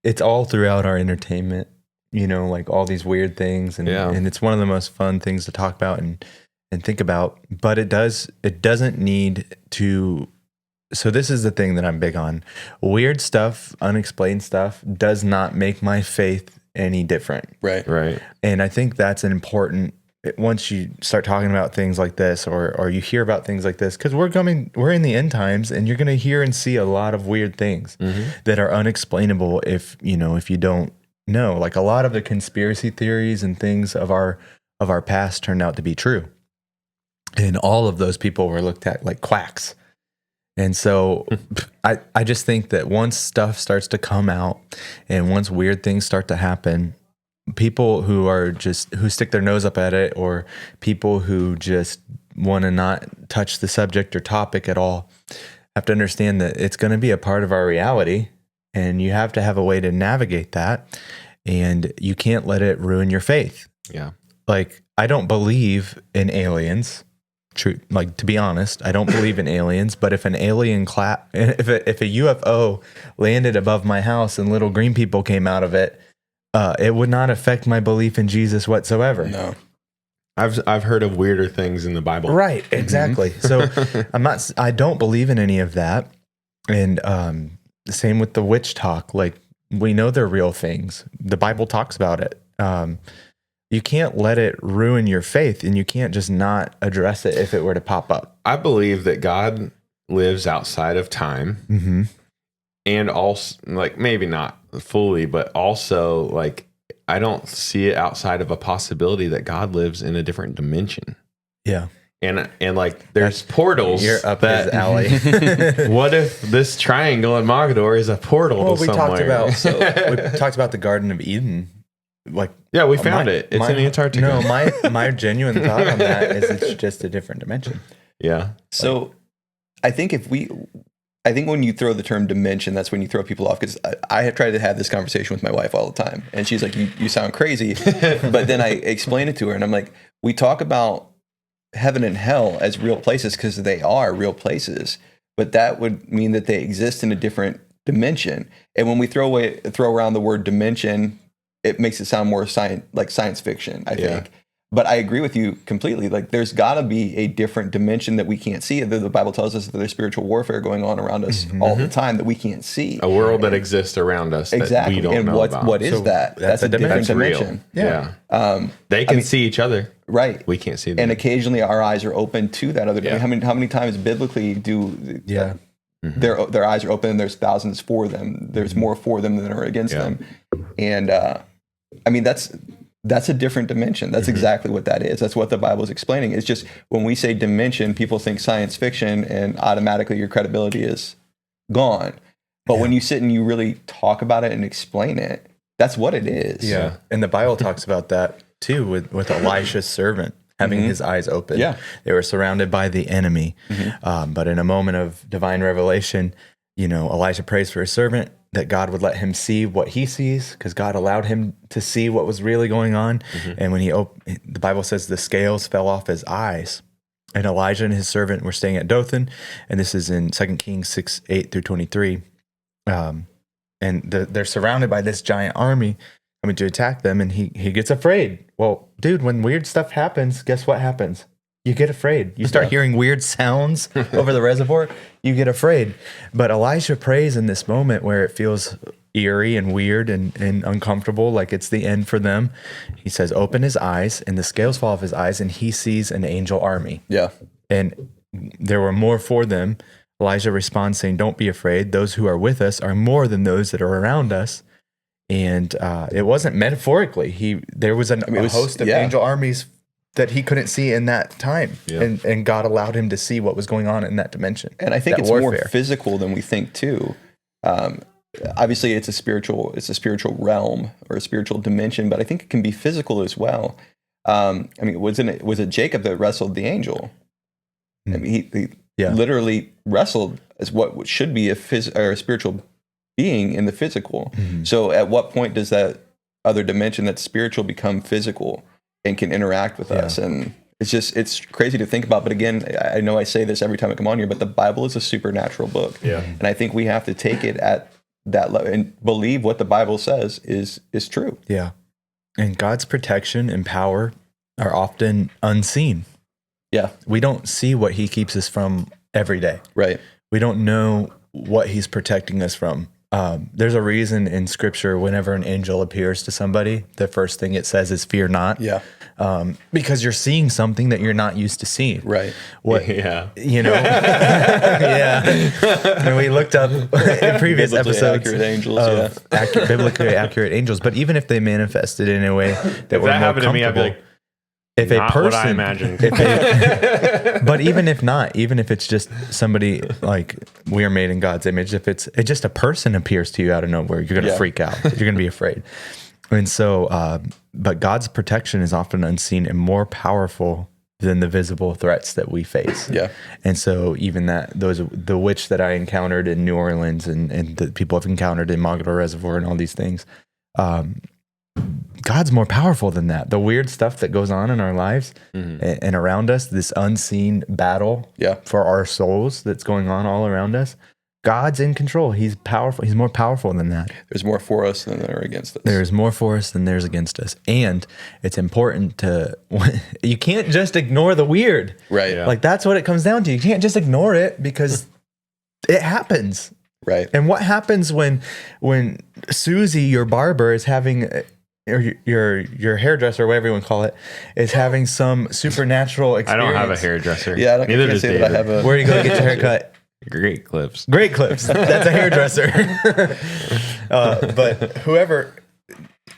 it's all throughout our entertainment, like all these weird things, and Yeah. and it's one of the most fun things to talk about and think about. But it doesn't need to. So this is the thing that I'm big on. Weird stuff, unexplained stuff does not make my faith any different. Right. Right. And I think that's an important, once you start talking about things like this or you hear about things like this, because we're in the end times and you're going to hear and see a lot of weird things that are unexplainable if you don't know. Like a lot of the conspiracy theories and things of our past turned out to be true. And all of those people were looked at like quacks. And so I just think that once stuff starts to come out and once weird things start to happen, people who stick their nose up at it or people who just want to not touch the subject or topic at all have to understand that it's going to be a part of our reality and you have to have a way to navigate that and you can't let it ruin your faith. Yeah. Like, I don't believe in aliens. True, like, to be honest, I don't believe in aliens, but if an alien if a UFO landed above my house and little green people came out of it, it would not affect my belief in Jesus whatsoever. No. I've heard of weirder things in the Bible. Right, exactly. So I don't believe in any of that. And same with the witch talk. Like, we know they're real things. The Bible talks about it. You can't let it ruin your faith, and you can't just not address it if it were to pop up. I believe that God lives outside of time. Mm-hmm. And also, like, maybe not fully, but also, like, I don't see it outside of a possibility that God lives in a different dimension. Yeah. And like, there's portals. You're up that, his alley. What if this triangle in Mogadore is a portal Well, to we somewhere? we talked about the Garden of Eden. Like, Yeah, we found it. It's in Antarctica. No, my genuine thought on that is it's just a different dimension. Yeah. So I think when you throw the term dimension, that's when you throw people off. Because I have tried to have this conversation with my wife all the time. And she's like, you sound crazy. But then I explain it to her and I'm like, we talk about heaven and hell as real places because they are real places. But that would mean that they exist in a different dimension. And when we throw around the word dimension, it makes it sound more science fiction, I think. But I agree with you completely. Like, there's got to be a different dimension that we can't see. The Bible tells us that there's spiritual warfare going on around us all the time that we can't see. A world that exists around us Exactly. that we don't and know about. what is So that? that's a a different dimension. dimension. Yeah. They can see each other. Right. We can't see them. And occasionally our eyes are open to that other dimension. Yeah. How many times biblically do their eyes are open and there's thousands for them. There's more for them than are against them. And I mean, that's a different dimension. That's exactly what that is. That's what the Bible is explaining. It's just when we say dimension, people think science fiction and automatically your credibility is gone. But when you sit and you really talk about it and explain it, that's what it is. Yeah. And the Bible talks about that too with Elisha's servant having his eyes open. Yeah. They were surrounded by the enemy. But in a moment of divine revelation, Elijah prays for his servant that God would let him see what he sees, because God allowed him to see what was really going on. And when the Bible says the scales fell off his eyes, and Elijah and his servant were staying at Dothan, and this is in 2 Kings 6:8-23. And they're surrounded by this giant army coming to attack them, and he gets afraid. Well, dude, when weird stuff happens, guess what happens? You get afraid. You start hearing weird sounds over the reservoir, you get afraid. But Elisha prays in this moment where it feels eerie and weird and uncomfortable, like it's the end for them. He says, open his eyes, and the scales fall off his eyes, and he sees an angel army. Yeah. And there were more for them. Elijah responds saying, don't be afraid. Those who are with us are more than those that are around us. And it wasn't metaphorically. There was a host of angel armies that he couldn't see in that time. Yeah. And God allowed him to see what was going on in that dimension. And I think it's more physical than we think too. Obviously it's a spiritual realm or a spiritual dimension, but I think it can be physical as well. Was it Jacob that wrestled the angel? I mean, he literally wrestled as what should be a spiritual being in the physical. So at what point does that other dimension that's spiritual become physical and can interact with us? And it's crazy to think about. But again, I know I say this every time I come on here, but the Bible is a supernatural book. Yeah. And I think we have to take it at that level and believe what the Bible says is true. Yeah. And God's protection and power are often unseen. Yeah. We don't see what he keeps us from every day. Right. We don't know what he's protecting us from. There's a reason in scripture, whenever an angel appears to somebody, the first thing it says is fear not. Yeah. Because you're seeing something that you're not used to seeing. Right. Yeah. And we looked up in previous episodes accurate angels, biblically accurate angels. But even if they manifested in a way that were more happened to me, I'd be like, if a person, what I imagined. But even if not, even if it's just somebody like we are made in God's image, if it's just a person appears to you out of nowhere, you're going to freak out. You're going to be afraid. And so, but God's protection is often unseen and more powerful than the visible threats that we face. Yeah. And so even the witch that I encountered in New Orleans and the people I've encountered in Mogadore Reservoir and all these things, God's more powerful than that. The weird stuff that goes on in our lives and around us, this unseen battle for our souls that's going on all around us, God's in control. He's powerful. He's more powerful than that. There's more for us than there are against us. There's more for us than there's against us. And it's important you can't just ignore the weird. Right. Yeah. Like that's what it comes down to. You can't just ignore it because it happens. Right. And what happens when Susie, your barber, is having, or your hairdresser, whatever you want to call it, is having some supernatural experience? I don't have a hairdresser. Yeah, I don't Neither does say David. that I have a. Where do you go to get your hair cut? Great Clips. Great Clips. That's a hairdresser. But whoever,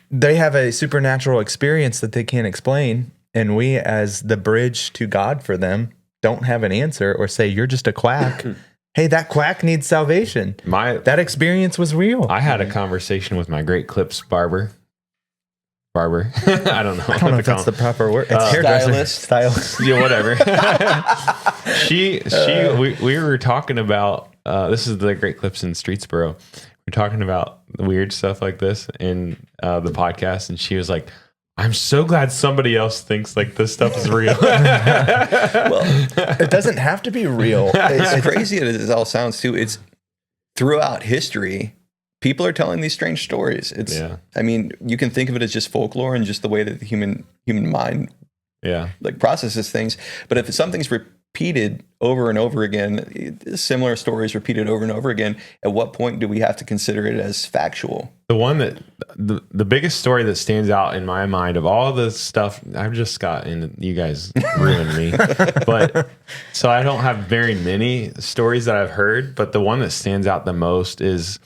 they have a supernatural experience that they can't explain, and we, as the bridge to God for them, don't have an answer or say, you're just a quack. Hey, that quack needs salvation. That experience was real. I had a conversation with my Great Clips barber. I don't know. I don't know if that's the proper word. It's hairdresser. Stylist. Yeah, whatever. We were talking about, this is the Great Clips in Streetsboro. We're talking about weird stuff like this in the podcast. And she was like, I'm so glad somebody else thinks like this stuff is real. Well, it doesn't have to be real. It's crazy as it all sounds too. It's throughout history, people are telling these strange stories. I mean, you can think of it as just folklore and just the way that the human mind like processes things. But if something's repeated over and over again, similar stories repeated over and over again, at what point do we have to consider it as factual? The one that the biggest story that stands out in my mind of all the stuff I've just gotten, you guys ruined me. But so I don't have very many stories that I've heard, but the one that stands out the most is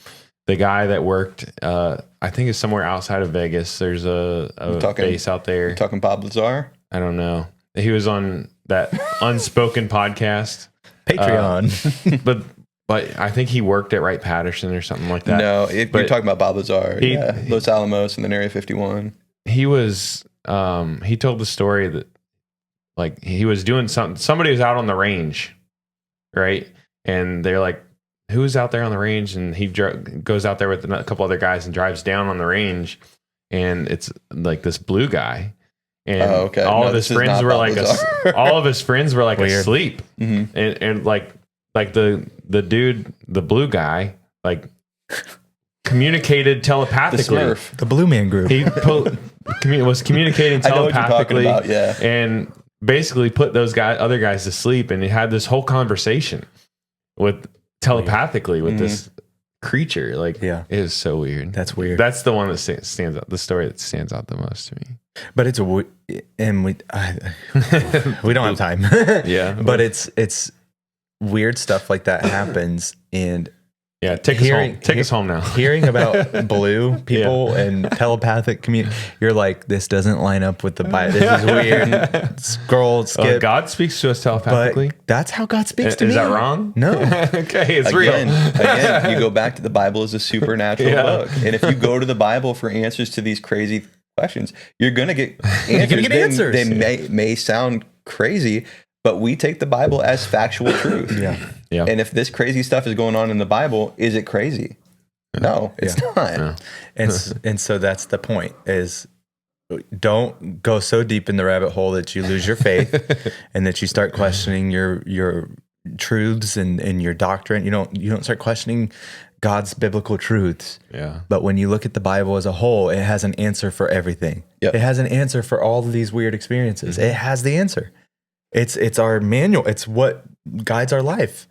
the guy that worked, I think it's somewhere outside of Vegas. There's a base out there. You're talking Bob Lazar? I don't know. He was on that Unspoken podcast. Patreon. But but I think he worked at Wright Patterson or something like that. No, you're talking about Bob Lazar. Los Alamos and then Area 51. He was, he told the story that like he was doing something. Somebody was out on the range, right? And they're like, who's out there on the range? And he goes out there with a couple other guys and drives down on the range. And it's like this blue guy. And all of his friends were like, asleep. Mm-hmm. And like the dude, the blue guy, like communicated telepathically. The Blue Man Group. He was communicating telepathically, about, and basically put those other guys to sleep. And he had this whole conversation telepathically with this creature. Like, it is so weird. That's weird. That's the one that stands out. The story that stands out the most to me. But it's we don't have time. Yeah, but it's weird stuff like that happens, and take us home now. Hearing about blue people and telepathic community, you're like, this doesn't line up with the Bible. This is weird. Scroll, skip. God speaks to us telepathically. But that's how God speaks to me. Is that wrong? No. Okay, it's real. Again, you go back to the Bible as a supernatural book, and if you go to the Bible for answers to these crazy questions, you're gonna get answers. They may sound crazy, but we take the Bible as factual truth. Yeah. And if this crazy stuff is going on in the Bible, is it crazy? No, it's not. No. And so that's the point, is don't go so deep in the rabbit hole that you lose your faith and that you start questioning your truths and your doctrine. You don't start questioning God's biblical truths. Yeah. But when you look at the Bible as a whole, it has an answer for everything. Yep. It has an answer for all of these weird experiences. It has the answer. It's our manual. It's what guides our life.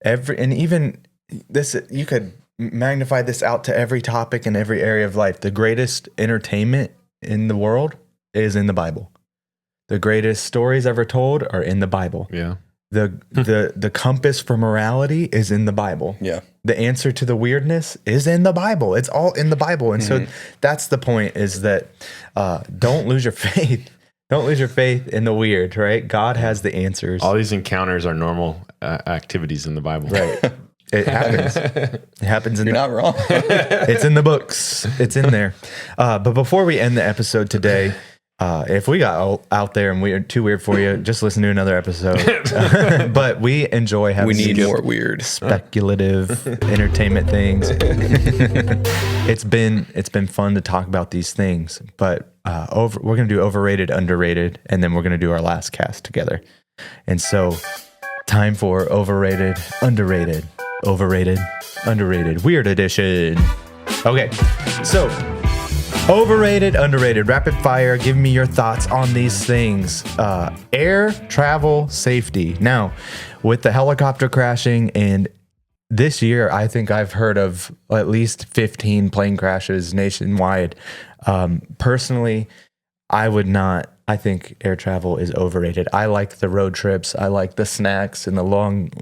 And even this, you could magnify this out to every topic and every area of life. The greatest entertainment in the world is in the Bible. The greatest stories ever told are in the Bible. Yeah. The compass for morality is in the Bible. Yeah. The answer to the weirdness is in the Bible. It's all in the Bible. And so that's the point, is that don't lose your faith. Don't lose your faith in the weird, right? God has the answers. All these encounters are normal activities in the Bible. Right. It happens. It happens. You're not wrong. It's in the books. It's in there. But before we end the episode today, if we got out there and we're too weird for you, just listen to another episode. But we enjoy having We need more weird, speculative entertainment things. It's been fun to talk about these things, but we're gonna do overrated, underrated, and then we're gonna do our last cast together. And so, time for overrated, underrated, weird edition. Okay, so. Overrated, underrated, rapid fire. Give me your thoughts on these things. Air travel safety. Now, with the helicopter crashing, and this year, I think I've heard of at least 15 plane crashes nationwide. Personally, I think air travel is overrated. I like the road trips. I like the snacks and the long,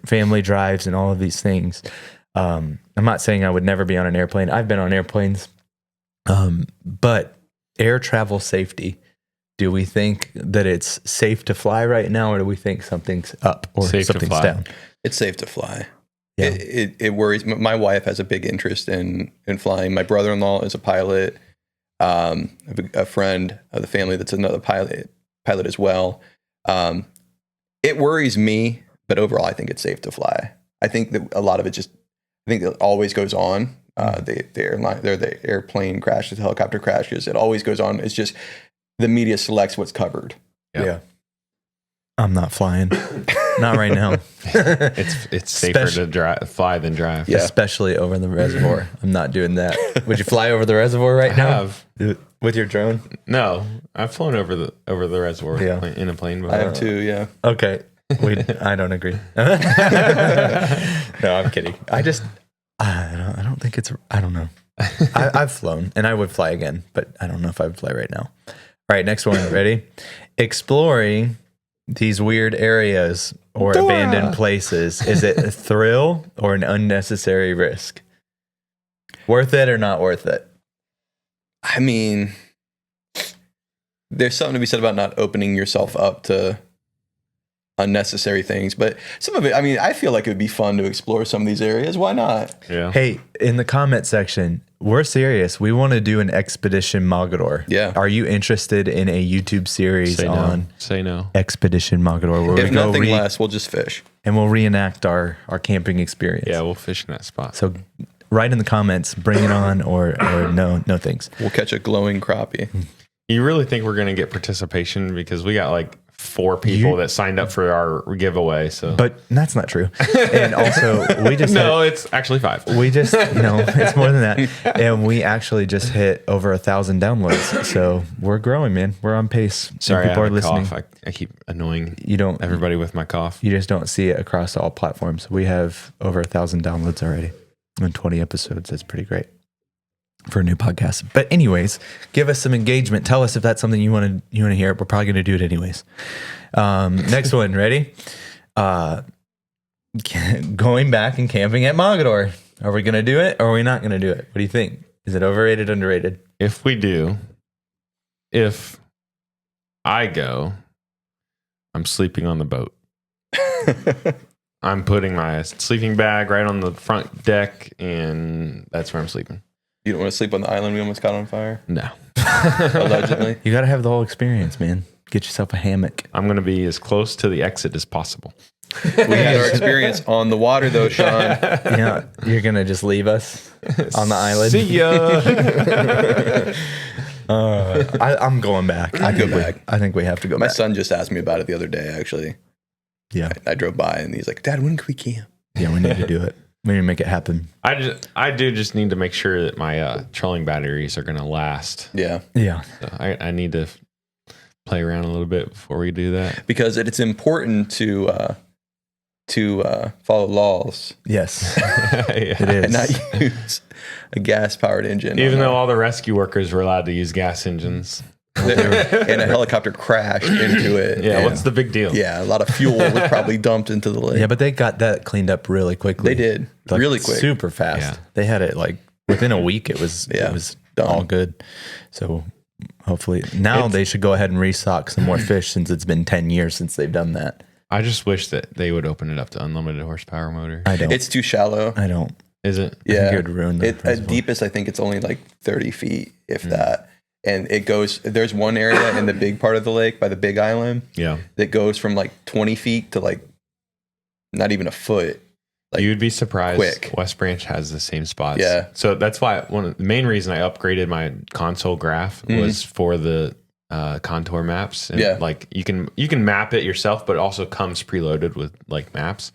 family drives and all of these things. I'm not saying I would never be on an airplane. I've been on airplanes. But air travel safety, do we think that it's safe to fly right now, or do we think something's up or something's down? It's safe to fly. Yeah. It worries. My wife has a big interest in flying. My brother-in-law is a pilot. I have a friend of the family that's another pilot as well. It worries me, but overall, I think it's safe to fly. I think that a lot of it it always goes on. The airplane crashes, helicopter crashes. It always goes on. It's just the media selects what's covered. Yeah. I'm not flying. Not right now. It's safer to fly than drive. Yeah. Especially over the reservoir. I'm not doing that. Would you fly over the reservoir right now? With your drone? No, I've flown over the reservoir in a plane before. I have too. Yeah. Okay. I don't agree. No, I'm kidding. I don't think I don't know. I've flown and I would fly again, but I don't know if I would fly right now. All right, next one. Ready? Exploring these weird areas or abandoned places. Is it a thrill or an unnecessary risk? Worth it or not worth it? I mean, there's something to be said about not opening yourself up to unnecessary things. But some of it, I mean, I feel like it would be fun to explore some of these areas. Why not? Yeah. Hey, in the comment section, we're serious. We want to do an Expedition Mogadore. Yeah. Are you interested in a YouTube series on Say no. Expedition Mogadore? Where If we go nothing less, we'll just fish. and we'll reenact our camping experience. Yeah, we'll fish in that spot. So write in the comments, bring it on, or no thanks. We'll catch a glowing crappie. You really think we're going to get participation? Because we got like 4 people that signed up for our giveaway. So, But that's not true. And also, we just no, it's actually 5. we just it's more than that, and we actually just hit over 1,000 downloads. So we're growing, man. We're on pace. And Sorry, people I are have a listening. cough. I keep annoying You don't. everybody with my cough. You just don't see it across all platforms. We have over 1,000 downloads already and 20 episodes. That's pretty great for a new podcast. But anyways, give us some engagement. Tell us if that's something you want to hear. We're probably going to do it anyways. Next one, ready? Going back and camping at Mogadore. Are we going to do it or are we not going to do it? What do you think? Is it overrated, underrated? If we do, if I go, I'm sleeping on the boat. I'm putting my sleeping bag right on the front deck, and that's where I'm sleeping. You don't want to sleep on the island we almost got on fire? No. Allegedly. You got to have the whole experience, man. Get yourself a hammock. I'm going to be as close to the exit as possible. We had our experience on the water, though, Sean. Yeah, you're going to just leave us on the island. See ya. I'm going back. I'd go back. I think we have to go My back. son just asked me about it the other day, actually. Yeah. I drove by and he's like, Dad, when can we camp? Yeah, we need to do it. We need to make it happen. I do just need to make sure that my trolling batteries are going to last. Yeah. Yeah. So I need to play around a little bit before we do that. Because it's important to follow laws Yes. Yeah. It and is. not use a gas-powered engine. Even though all the rescue workers were allowed to use gas engines. and a helicopter crashed into it. Yeah, and what's the big deal? Yeah, a lot of fuel was probably dumped into the lake. Yeah, but they got that cleaned up really quickly. They did. Like, Really quick. Super fast. Yeah. They had it like within a week. It was done. all good. So hopefully now they should go ahead and restock some more fish since it's been 10 years since they've done that. I just wish that they would open it up to unlimited horsepower motor. I don't. It's too shallow. I don't. Is it? Yeah. it would ruin the At principle. deepest, I think it's only like 30 feet, if that. And it goes, there's one area in the big part of the lake by the big island Yeah. that goes from like 20 feet to like not even a foot. Like, You'd be surprised. quick. West Branch has the same spots. Yeah. So that's why one of the main reason I upgraded my console graph was for the contour maps. And Yeah. like you can map it yourself, but it also comes preloaded with like maps.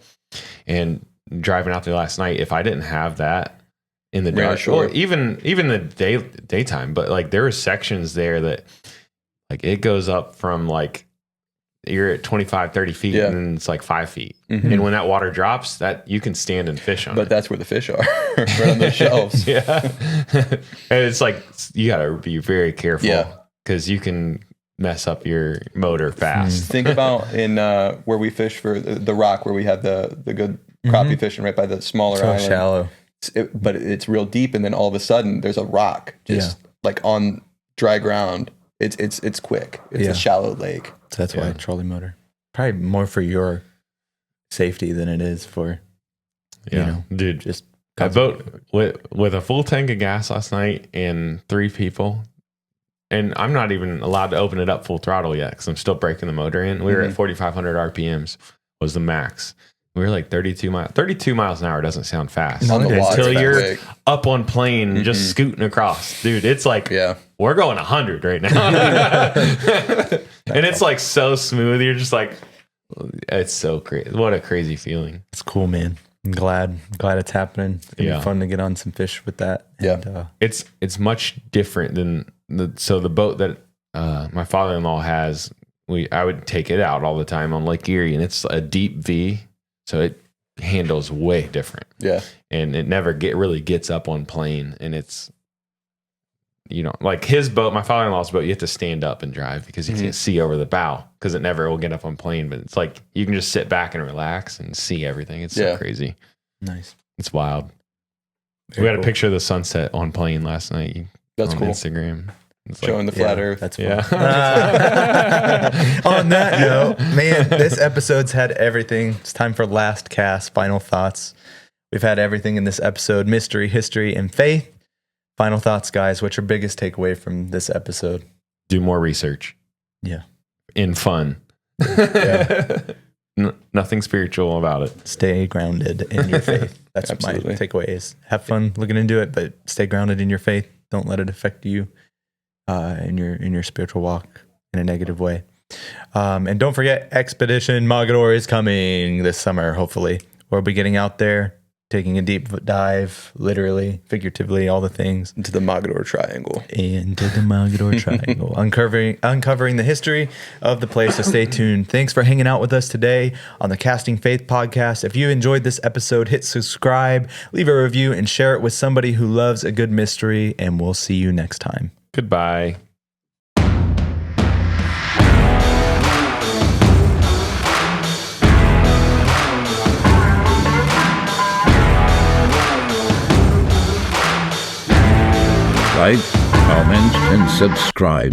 And driving out there last night, if I didn't have that in the dark, sure. or even the daytime, but like there were sections there that like it goes up from like you're at 25, 30 feet Yeah. and then it's like 5 feet. Mhm. And when that water drops, that you can stand and fish on but it. that's where the fish are, right on those shelves. Yeah. And it's like you got to be very careful Yeah. because you can mess up your motor fast. Think about in where we fish for the rock, where we have the good crappie fishing right by the smaller So island. shallow. But it's real deep, and then all of a sudden there's a rock just like on dry ground. It's quick. It's Yeah. a shallow lake. So that's why Yeah. trolling motor. Probably more for your safety than it is for Dude, just I boat with a full tank of gas last night and 3 people. And I'm not even allowed to open it up full throttle yet because I'm still breaking the motor in. We were at 4,500 RPMs was the max. We were like 32 miles. 32 miles an hour doesn't sound fast On the water, until that you're quick. up on plane just scooting across. Dude, it's like we're going 100 right now. And it's like so smooth. You're just like, it's so crazy. What a crazy feeling. It's cool, man. I'm glad it's happening. It's gonna be fun to get on some fish with that. Yeah. And, It's much different than the boat that my father-in-law has. I would take it out all the time on Lake Erie, and it's a deep V, so it handles way different. Yeah. And it never really gets up on plane, and it's like his boat, my father-in-law's boat, you have to stand up and drive because you can't see over the bow because it never will get up on plane. But it's like you can just sit back and relax and see everything. It's so crazy. nice. It's wild. Very We had cool. a picture of the sunset on plane last night. That's on cool. Instagram. It's Showing the flat Earth. That's fun. yeah. On that note, man, this episode's had everything. It's time for last cast, final thoughts. We've had everything in this episode: mystery, history, and faith. Final thoughts, guys. What's your biggest takeaway from this episode? Do more research. Yeah. In fun. Yeah. Nothing spiritual about it. Stay grounded in your faith. That's Absolutely. my takeaway is have fun looking into it, but stay grounded in your faith. Don't let it affect you in your spiritual walk in a negative way. And don't forget, Expedition Mogadore is coming this summer, hopefully. We'll be getting out there, taking a deep dive, literally, figuratively, all the things. Into the Mogadore Triangle. Into the Mogadore Triangle, uncovering the history of the place. So stay tuned. Thanks for hanging out with us today on the Casting Faith podcast. If you enjoyed this episode, hit subscribe, leave a review, and share it with somebody who loves a good mystery. And we'll see you next time. Goodbye. Like, comment, and subscribe.